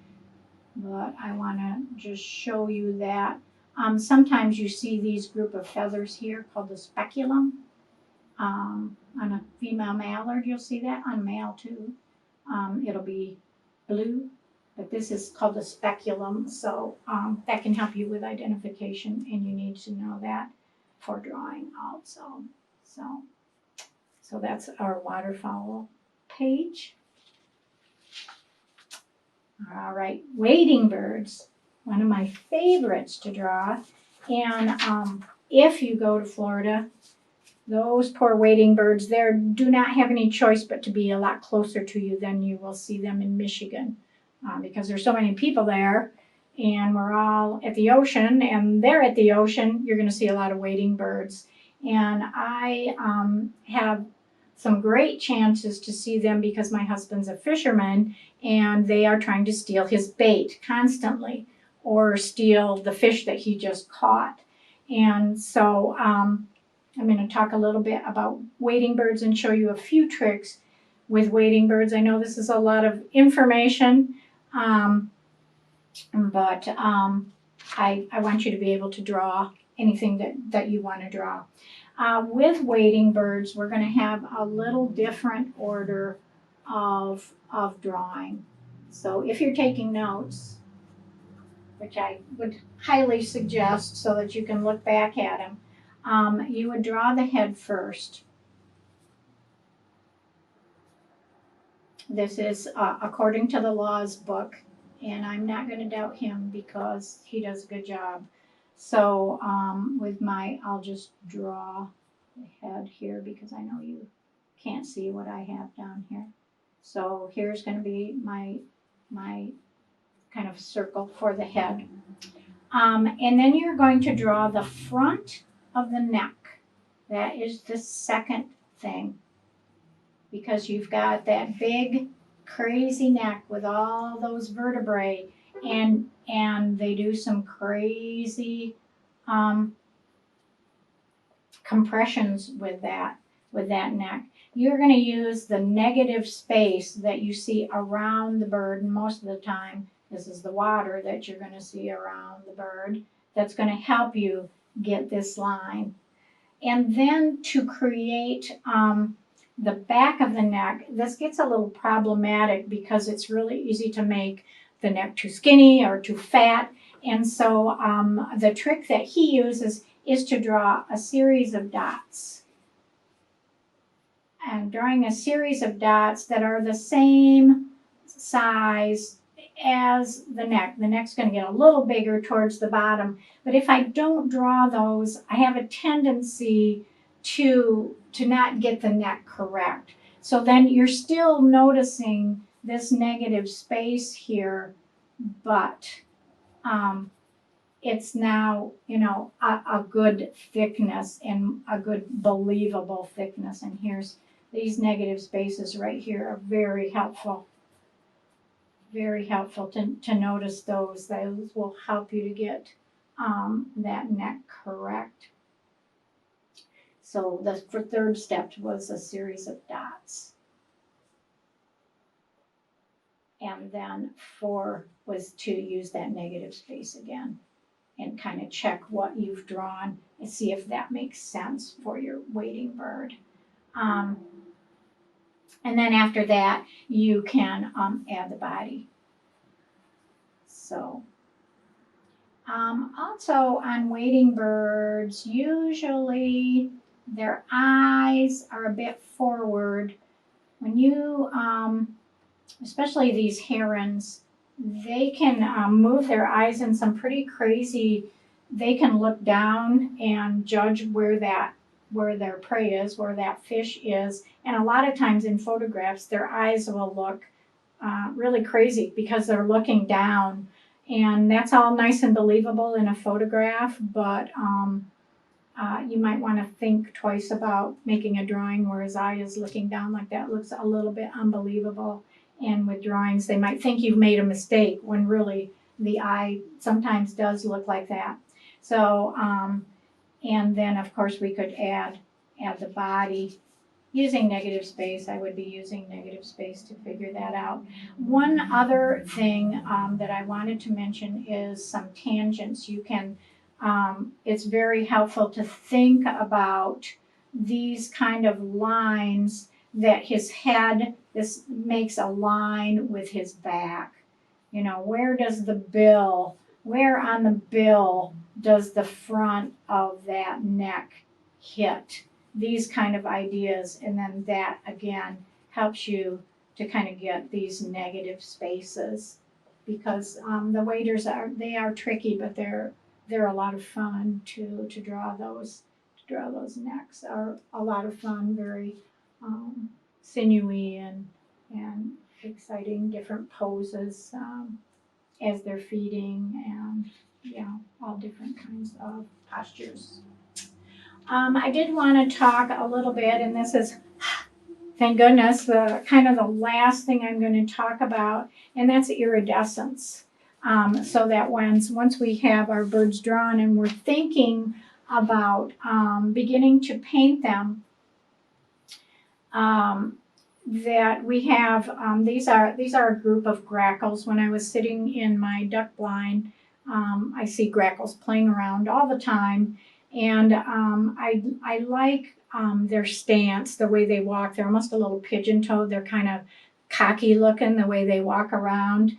But I want to just show you that. Sometimes you see these group of feathers here called the speculum. On a female mallard, you'll see that. On male too. It'll be blue. But this is called a speculum, so that can help you with identification, and you need to know that for drawing also. So that's our waterfowl page. All right, wading birds, one of my favorites to draw. And if you go to Florida, those poor wading birds there do not have any choice but to be a lot closer to you than you will see them in Michigan. Because there's so many people there, and we're all at the ocean, and they're at the ocean, you're going to see a lot of wading birds. And I have some great chances to see them because my husband's a fisherman and they are trying to steal his bait constantly or steal the fish that he just caught. And so I'm going to talk a little bit about wading birds and show you a few tricks with wading birds. I know this is a lot of information, but I want you to be able to draw anything that you want to draw. With wading birds, we're going to have a little different order of drawing. So if you're taking notes, which I would highly suggest so that you can look back at them, you would draw the head first. This is according to the laws book, and I'm not going to doubt him because he does a good job. So I'll just draw the head here because I know you can't see what I have down here. So here's going to be my kind of circle for the head. And then you're going to draw the front of the neck. That is the second thing, because you've got that big crazy neck with all those vertebrae, and they do some crazy compressions with that neck. You're going to use the negative space that you see around the bird, and most of the time this is the water that you're going to see around the bird that's going to help you get this line. And then to create the back of the neck, this gets a little problematic because it's really easy to make the neck too skinny or too fat. And so the trick that he uses is to draw a series of dots. And drawing a series of dots that are the same size as the neck. The neck's going to get a little bigger towards the bottom. But if I don't draw those, I have a tendency to not get the neck correct. So then you're still noticing this negative space here, but it's now, a good thickness and a good believable thickness. And here's these negative spaces right here are very helpful. Very helpful to notice those. Those will help you to get that neck correct. So the third step was a series of dots. And then 4 was to use that negative space again and kind of check what you've drawn and see if that makes sense for your wading bird. And then after that, you can add the body. So, also on wading birds, usually their eyes are a bit forward. When you, especially these herons, they can move their eyes in some pretty crazy, they can look down and judge where their prey is, where that fish is. And a lot of times in photographs, their eyes will look really crazy because they're looking down. And that's all nice and believable in a photograph, but you might want to think twice about making a drawing where his eye is looking down like that. It looks a little bit unbelievable. And with drawings, they might think you've made a mistake when really the eye sometimes does look like that. So, and then of course we could add the body. Using negative space, I would be using negative space to figure that out. One other thing that I wanted to mention is some tangents. You can, it's very helpful to think about these kind of lines that his head, this makes a line with his back. Where on the bill does the front of that neck hit? These kind of ideas, and then that again helps you to kind of get these negative spaces, because the waders are tricky, but they're a lot of fun to draw those. To draw those necks are a lot of fun, very sinewy and exciting, different poses as they're feeding, and all different kinds of postures. I did want to talk a little bit, and this is thank goodness, the kind of the last thing I'm going to talk about, and that's iridescence. So that once we have our birds drawn and we're thinking about beginning to paint them, that we have these are a group of grackles. When I was sitting in my duck blind, I see grackles playing around all the time, and I like their stance, the way they walk. They're almost a little pigeon-toed. They're kind of cocky looking the way they walk around.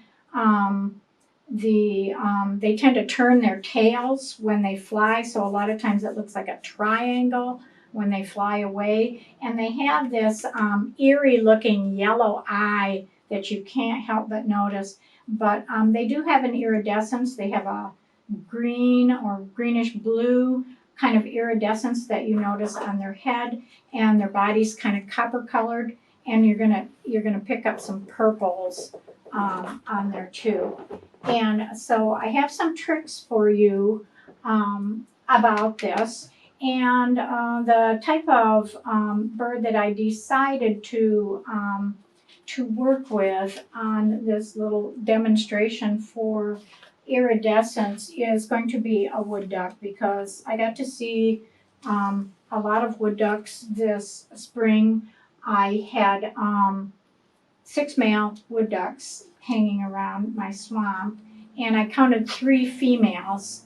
They tend to turn their tails when they fly, so a lot of times it looks like a triangle when they fly away. And they have this eerie looking yellow eye that you can't help but notice. But they do have an iridescence. They have a green or greenish blue kind of iridescence that you notice on their head, and their body's kind of copper colored, and you're gonna pick up some purples on there too. And so I have some tricks for you about this. And the type of bird that I decided to work with on this little demonstration for iridescence is going to be a wood duck, because I got to see a lot of wood ducks this spring. I had 6 male wood ducks hanging around my swamp, and I counted 3 females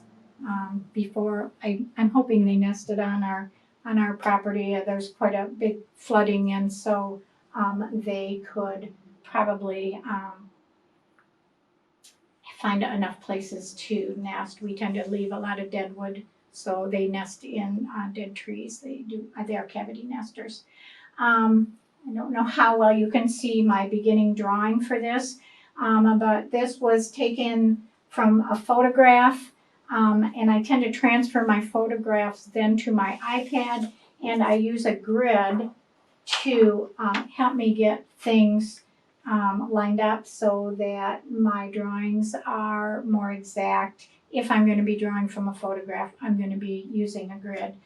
before. I'm hoping they nested on our property. There's quite a big flooding, and so they could probably find enough places to nest. We tend to leave a lot of dead wood, so they nest in dead trees. They are cavity nesters. I don't know how well you can see my beginning drawing for this, but this was taken from a photograph, and I tend to transfer my photographs then to my iPad, and I use a grid to help me get things lined up so that my drawings are more exact. If I'm going to be drawing from a photograph, I'm going to be using a grid.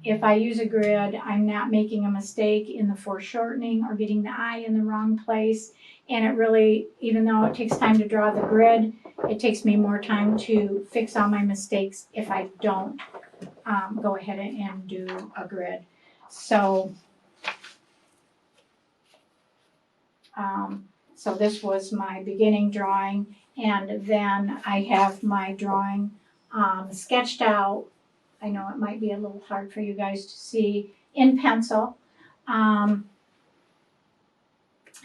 If I use a grid, I'm not making a mistake in the foreshortening or getting the eye in the wrong place. And it really, even though it takes time to draw the grid, it takes me more time to fix all my mistakes if I don't go ahead and do a grid. So this was my beginning drawing, and then I have my drawing sketched out. I know it might be a little hard for you guys to see, in pencil, and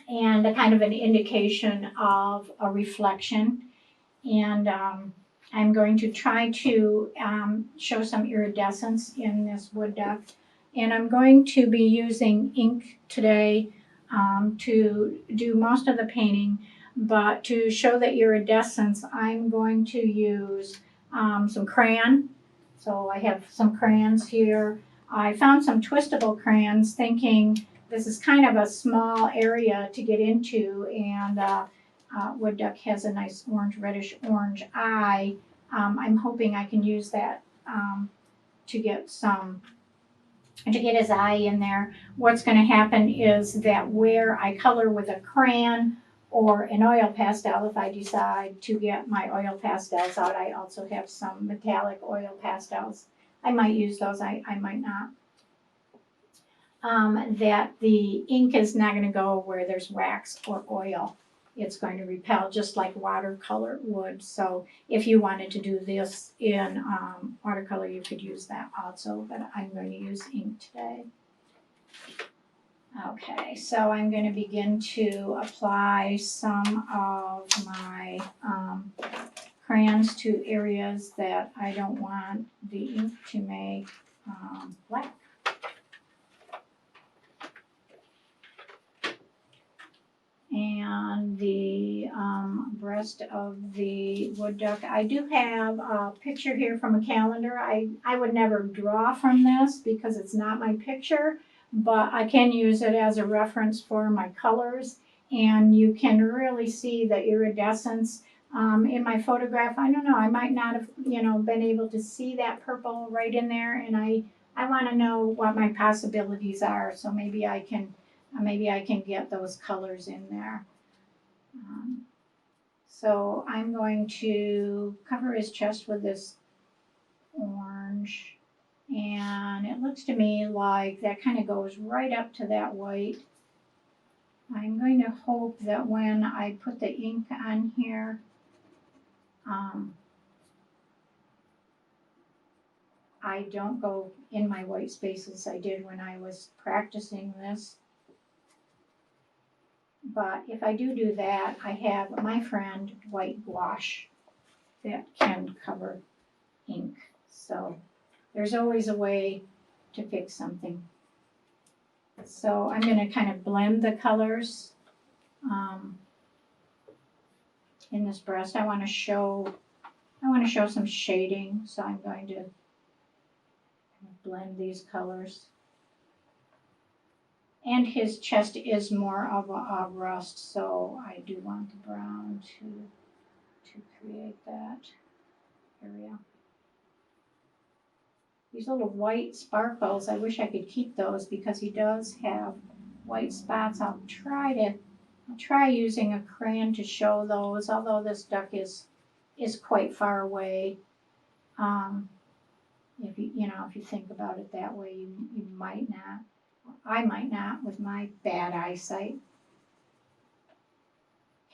a kind of an indication of a reflection. And I'm going to try to show some iridescence in this wood duck. And I'm going to be using ink today to do most of the painting, but to show the iridescence, I'm going to use some crayon. So I have some crayons here. I found some twistable crayons, thinking this is kind of a small area to get into, and wood duck has a nice reddish orange eye. I'm hoping I can use that to get his eye in there. What's going to happen is that where I color with a crayon or an oil pastel, if I decide to get my oil pastels out, I also have some metallic oil pastels. I might use those, I might not. That the ink is not going to go where there's wax or oil. It's going to repel just like watercolor would. So if you wanted to do this in watercolor, you could use that also, but I'm going to use ink today. Okay, so I'm going to begin to apply some of my crayons to areas that I don't want the ink to make black. And the breast of the wood duck, I do have a picture here from a calendar. I would never draw from this because it's not my picture, but I can use it as a reference for my colors, and you can really see the iridescence in my photograph. I don't know, I might not have been able to see that purple right in there, and I want to know what my possibilities are, so maybe I can maybe I can get those colors in there. So I'm going to cover his chest with this orange, and it looks to me like that kind of goes right up to that white. I'm going to hope that when I put the ink on here, I don't go in my white spaces I did when I was practicing this. But if I do that, I have my friend white gouache that can cover ink. So there's always a way to fix something. So I'm going to kind of blend the colors in this breast. I want to show some shading, so I'm going to blend these colors. And his chest is more of a rust, so I do want the brown to create that area. These little white sparkles, I wish I could keep those because he does have white spots. I'll try using a crayon to show those, although this duck is quite far away. If you think about it that way, you might not. I might not, with my bad eyesight,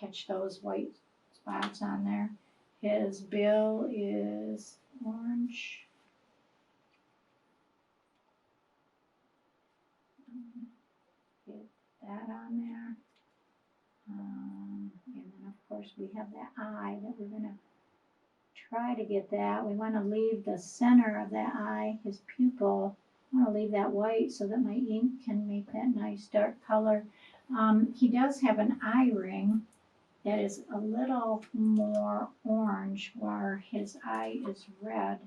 catch those white spots on there. His bill is orange. Get that on there. And then of course we have that eye that we're going to try to get that. We want to leave the center of that eye, his pupil, I want to leave that white so that my ink can make that nice dark color. He does have an eye ring that is a little more orange, where his eye is red.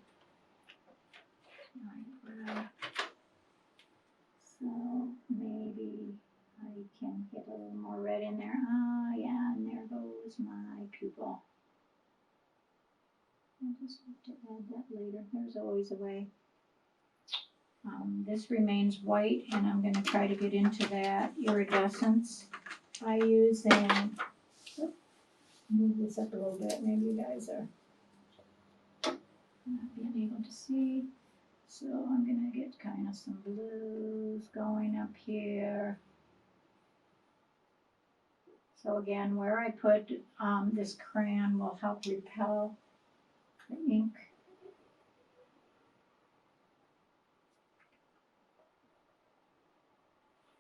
So maybe I can get a little more red in there. Ah, yeah, and there goes my pupil. I'll just have to add that later. There's always a way. This remains white, and I'm going to try to get into that iridescence by using, move this up a little bit. Maybe you guys are not being able to see. So I'm going to get kind of some blues going up here. So again, where I put this crayon will help repel the ink.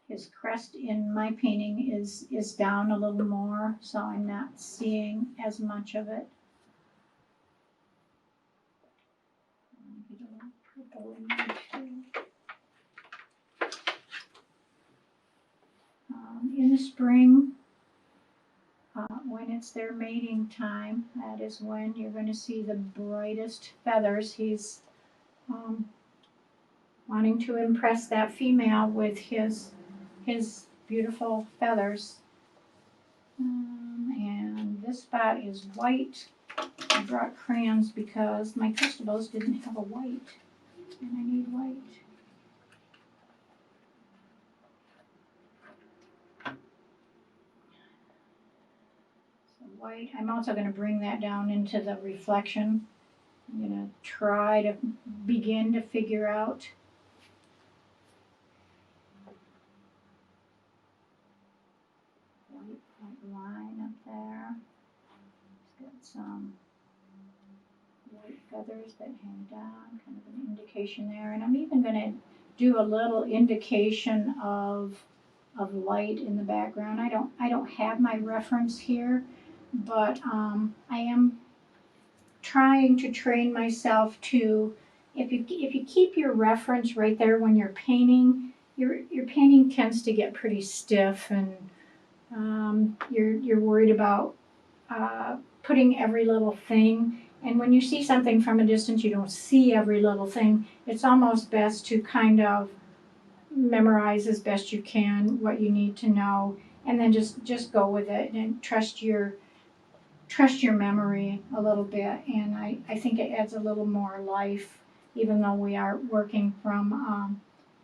His crest in my painting is down a little more, so I'm not seeing as much of it. Get a little purple in there too. In the spring, when it's their mating time, that is when you're going to see the brightest feathers. He's wanting to impress that female with his beautiful feathers. And this spot is white. I brought crayons because my Crustables didn't have a white, and I need white. So white. I'm also going to bring that down into the reflection. I'm going to try to begin to figure out white line up there. It's got some white feathers that hang down, kind of an indication there. And I'm even going to do a little indication of light in the background. I don't have my reference here, but I am trying to train myself to, if you keep your reference right there when you're painting, your painting tends to get pretty stiff, and you're worried about putting every little thing. And when you see something from a distance, you don't see every little thing. It's almost best to kind of memorize as best you can what you need to know, and then just go with it and trust your memory a little bit. And I think it adds a little more life, even though we are working from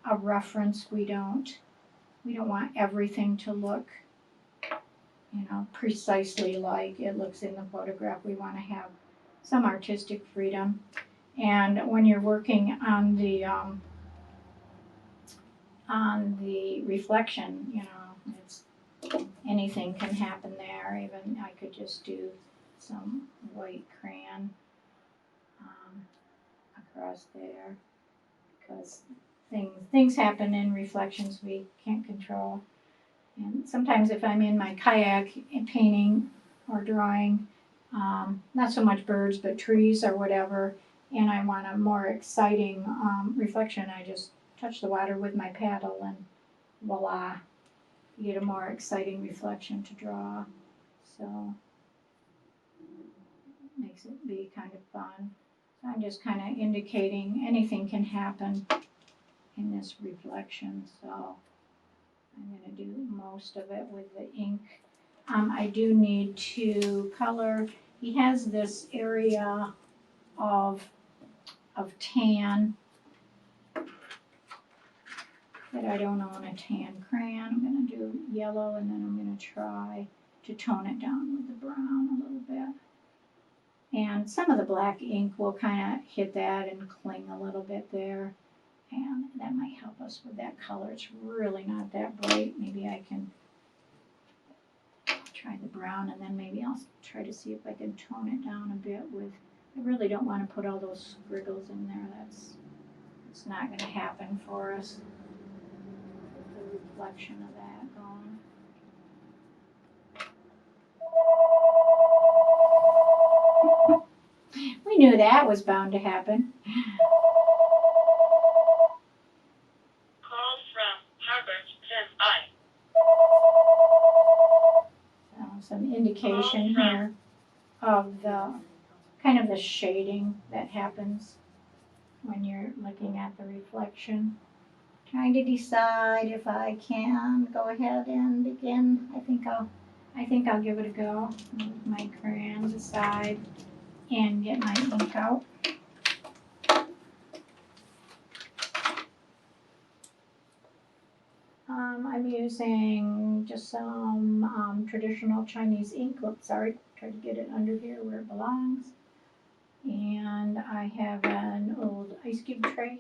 a reference. We don't We don't want everything to look, you know, precisely like it looks in the photograph. We want to have some artistic freedom. And when you're working on the reflection, you know, it's anything can happen there. Even I could just do some white crayon across there, because things happen in reflections we can't control. And sometimes if I'm in my kayak painting or drawing, not so much birds but trees or whatever, and I want a more exciting reflection, I just touch the water with my paddle and voila, you get a more exciting reflection to draw. So it makes it be kind of fun. So I'm just kind of indicating anything can happen in this reflection. So I'm going to do most of it with the ink. I do need to color. He has this area of tan that I don't own a tan crayon. I'm going to do yellow, and then I'm going to try to tone it down with the brown a little bit. And some of the black ink will kind of hit that and cling a little bit there. And that might help us with that color. It's really not that bright. Maybe I can try the brown, and then maybe I'll try to see if I can tone it down a bit with, I really don't want to put all those squiggles in there. It's not going to happen for us. The reflection of that going. We knew that was bound to happen. Call from Herbert Tim I. So some indication here of the kind of the shading that happens when you're looking at the reflection. Trying to decide if I can go ahead and begin. I think I'll give it a go. Move my crayons aside and get my ink out. I'm using just some traditional Chinese ink. Oops, sorry, try to get it under here where it belongs. And I have an old ice cube tray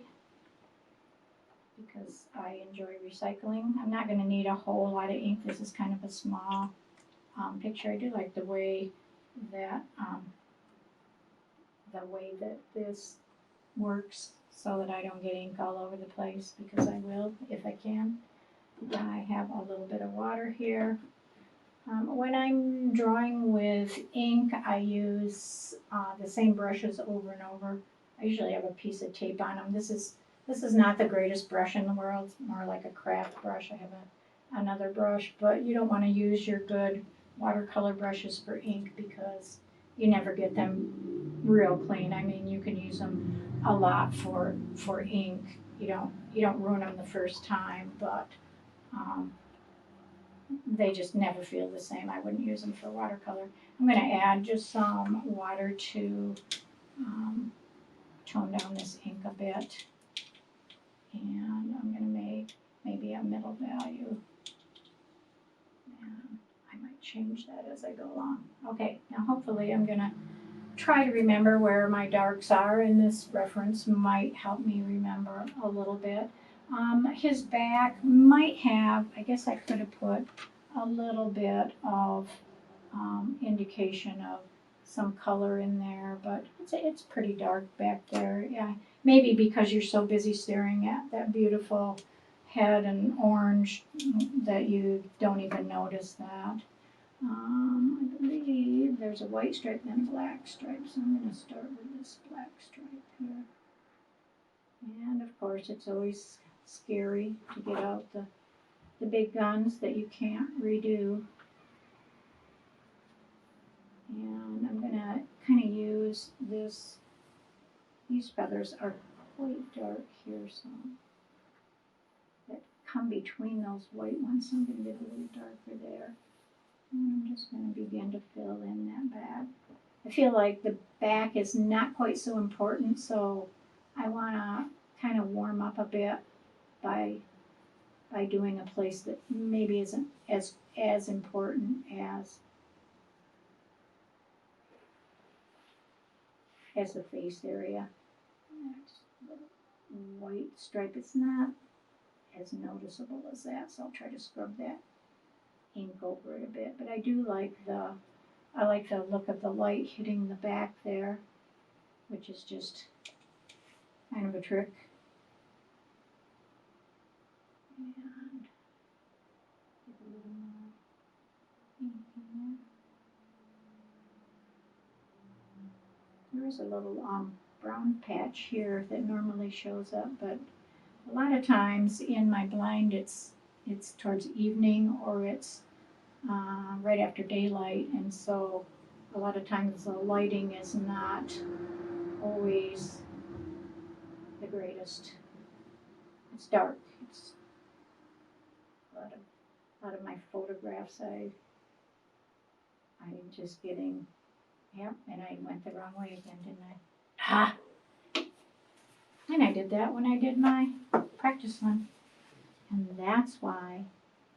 because I enjoy recycling. I'm not going to need a whole lot of ink. This is kind of a small picture. I do like the way that this works, so that I don't get ink all over the place, because I will if I can. I have a little bit of water here. When I'm drawing with ink, I use the same brushes over and over. I usually have a piece of tape on them. This is not the greatest brush in the world. It's more like a craft brush. I have another brush, but you don't want to use your good watercolor brushes for ink because you never get them real clean. I mean, you can use them a lot for ink. You don't ruin them the first time, but they just never feel the same. I wouldn't use them for watercolor. I'm going to add just some water to tone down this ink a bit. And I'm going to make maybe a middle value. And I might change that as I go along. Okay, now hopefully I'm going to try to remember where my darks are, and this reference might help me remember a little bit. His back might have, I guess I could have put a little bit of indication of some color in there, but it's pretty dark back there. Yeah, maybe because you're so busy staring at that beautiful head and orange that you don't even notice that. I believe there's a white stripe and a black stripe, so I'm going to start with this black stripe here. And of course, it's always scary to get out the big guns that you can't redo. And I'm going to kind of use this. These feathers are quite dark here, so that come between those white ones, so I'm going to get a little darker there. And I'm just going to begin to fill in that back. I feel like the back is not quite so important, so I want to kind of warm up a bit by by doing a place that maybe isn't as important as the face area. There's a little white stripe. It's not as noticeable as that, so I'll try to scrub that ink over it a bit. But I do like the look of the light hitting the back there, which is just kind of a trick. And get a little more ink in there. There is a little brown patch here that normally shows up, but a lot of times in my blind it's towards evening or it's right after daylight, and so a lot of times the lighting is not always the greatest. It's dark. It's a lot of my photographs I'm just getting, yep, and I went the wrong way again, didn't I? Ha! And I did that when I did my practice one. And that's why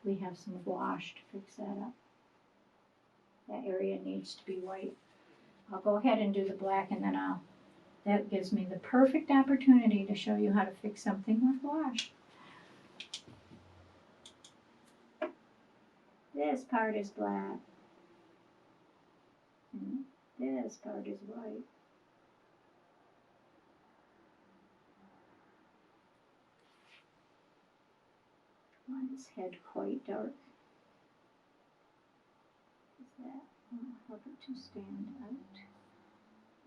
we have some gouache to fix that up. That area needs to be white. I'll go ahead and do the black, and then that gives me the perfect opportunity to show you how to fix something with gouache. This part is black, and this part is white. Want his head quite dark. Is that? I'll help it to stand out.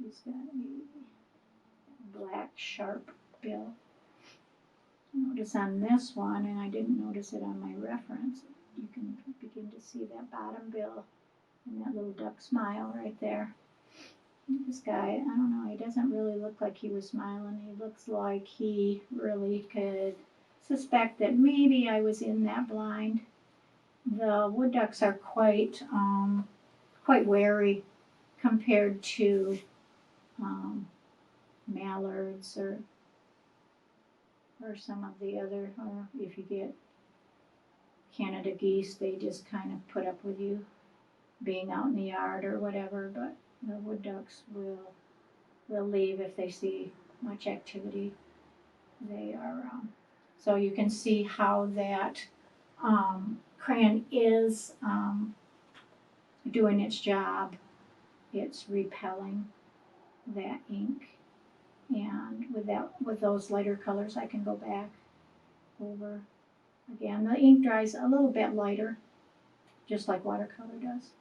He's got a black sharp bill. Notice on this one, and I didn't notice it on my reference, you can begin to see that bottom bill and that little duck smile right there. This guy, I don't know, he doesn't really look like he was smiling. He looks like he really could suspect that maybe I was in that blind. The wood ducks are quite wary compared to mallards or some of the other, or if you get Canada geese, they just kind of put up with you being out in the yard or whatever, but the wood ducks will leave if they see much activity. They are, so you can see how that crayon is doing its job. It's repelling that ink, and with those lighter colors I can go back over again. The ink dries a little bit lighter, just like watercolor does.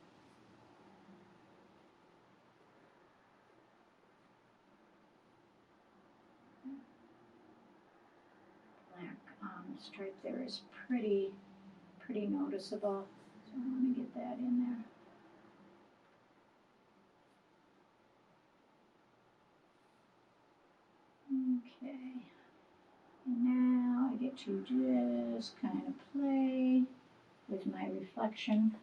Black stripe there is pretty noticeable, so let me get that in there. Okay, and now I get to just kind of play with my reflection,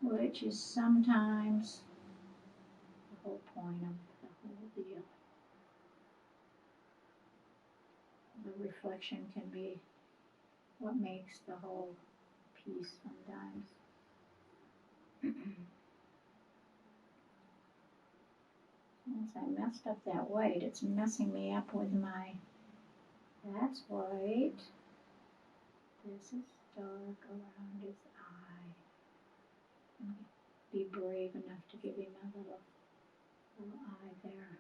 which is sometimes the whole point of the whole deal. The reflection can be what makes the whole piece sometimes. Since I messed up that white, it's messing me up with that's white. This is dark around his eye. Be brave enough to give him a little eye there.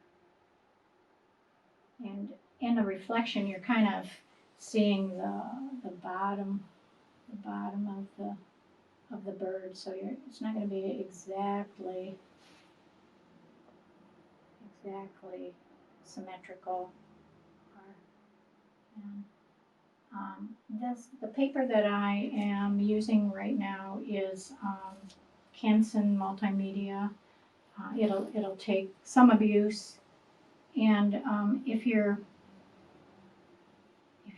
And in the reflection, you're kind of seeing the bottom of the bird. So it's not going to be exactly symmetrical. The paper that I am using right now is Canson Multimedia. It'll take some abuse, and if you're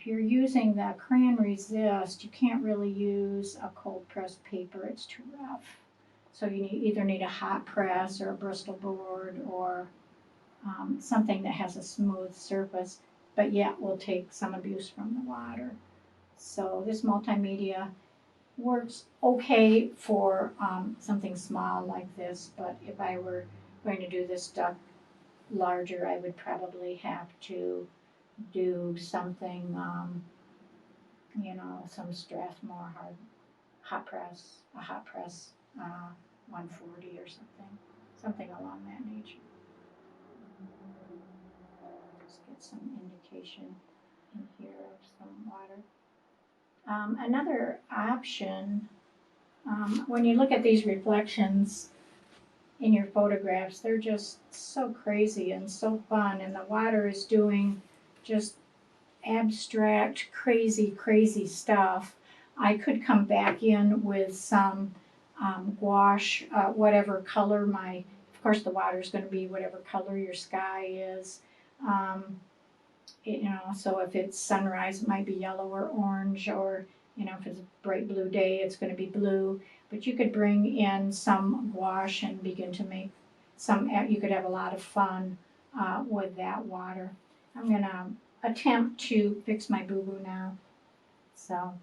using the crayon resist, you can't really use a cold pressed paper. It's too rough. So you either need a hot press or a Bristol board or something that has a smooth surface. but yet will take some abuse from the water. So this multimedia works okay for something small like this, but if I were going to do this duck larger, I would probably have to do something, some Strathmore a hot press, 140 or something along that nature. Just get some indication in here of some water. Another option, when you look at these reflections in your photographs, they're just so crazy and so fun, and the water is doing just abstract, crazy stuff. I could come back in with some gouache, whatever color of course the water is going to be whatever color your sky is. So if it's sunrise, it might be yellow or orange, or if it's a bright blue day, it's going to be blue. But you could bring in some gouache and begin to make you could have a lot of fun with that water. I'm going to attempt to fix my boo-boo now. So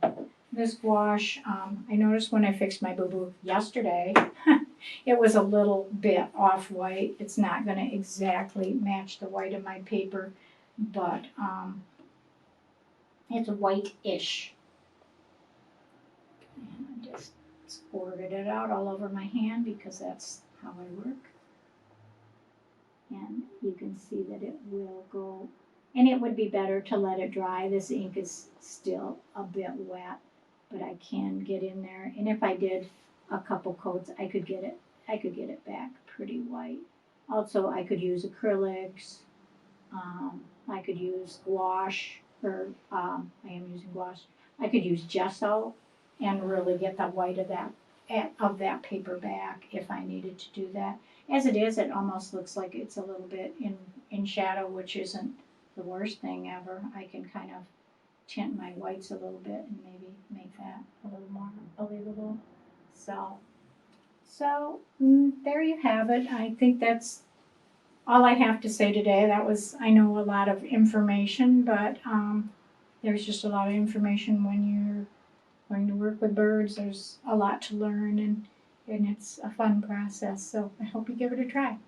this gouache, I noticed when I fixed my boo-boo yesterday, it was a little bit off-white. It's not going to exactly match the white of my paper, but it's white-ish. And I just squirted it out all over my hand because that's how I work. And you can see that it will go, and it would be better to let it dry. This ink is still a bit wet, but I can get in there. And if I did a couple coats, I could get it back pretty white. Also, I could use acrylics. I could use gouache, or I am using gouache. I could use gesso and really get the white of that paper back if I needed to do that. As it is, it almost looks like it's a little bit in shadow, which isn't the worst thing ever. I can kind of tint my whites a little bit and maybe make that a little more believable. So there you have it. I think that's all I have to say today. That was, I know, a lot of information, but there's just a lot of information when you're going to work with birds. There's a lot to learn, and it's a fun process. So I hope you give it a try.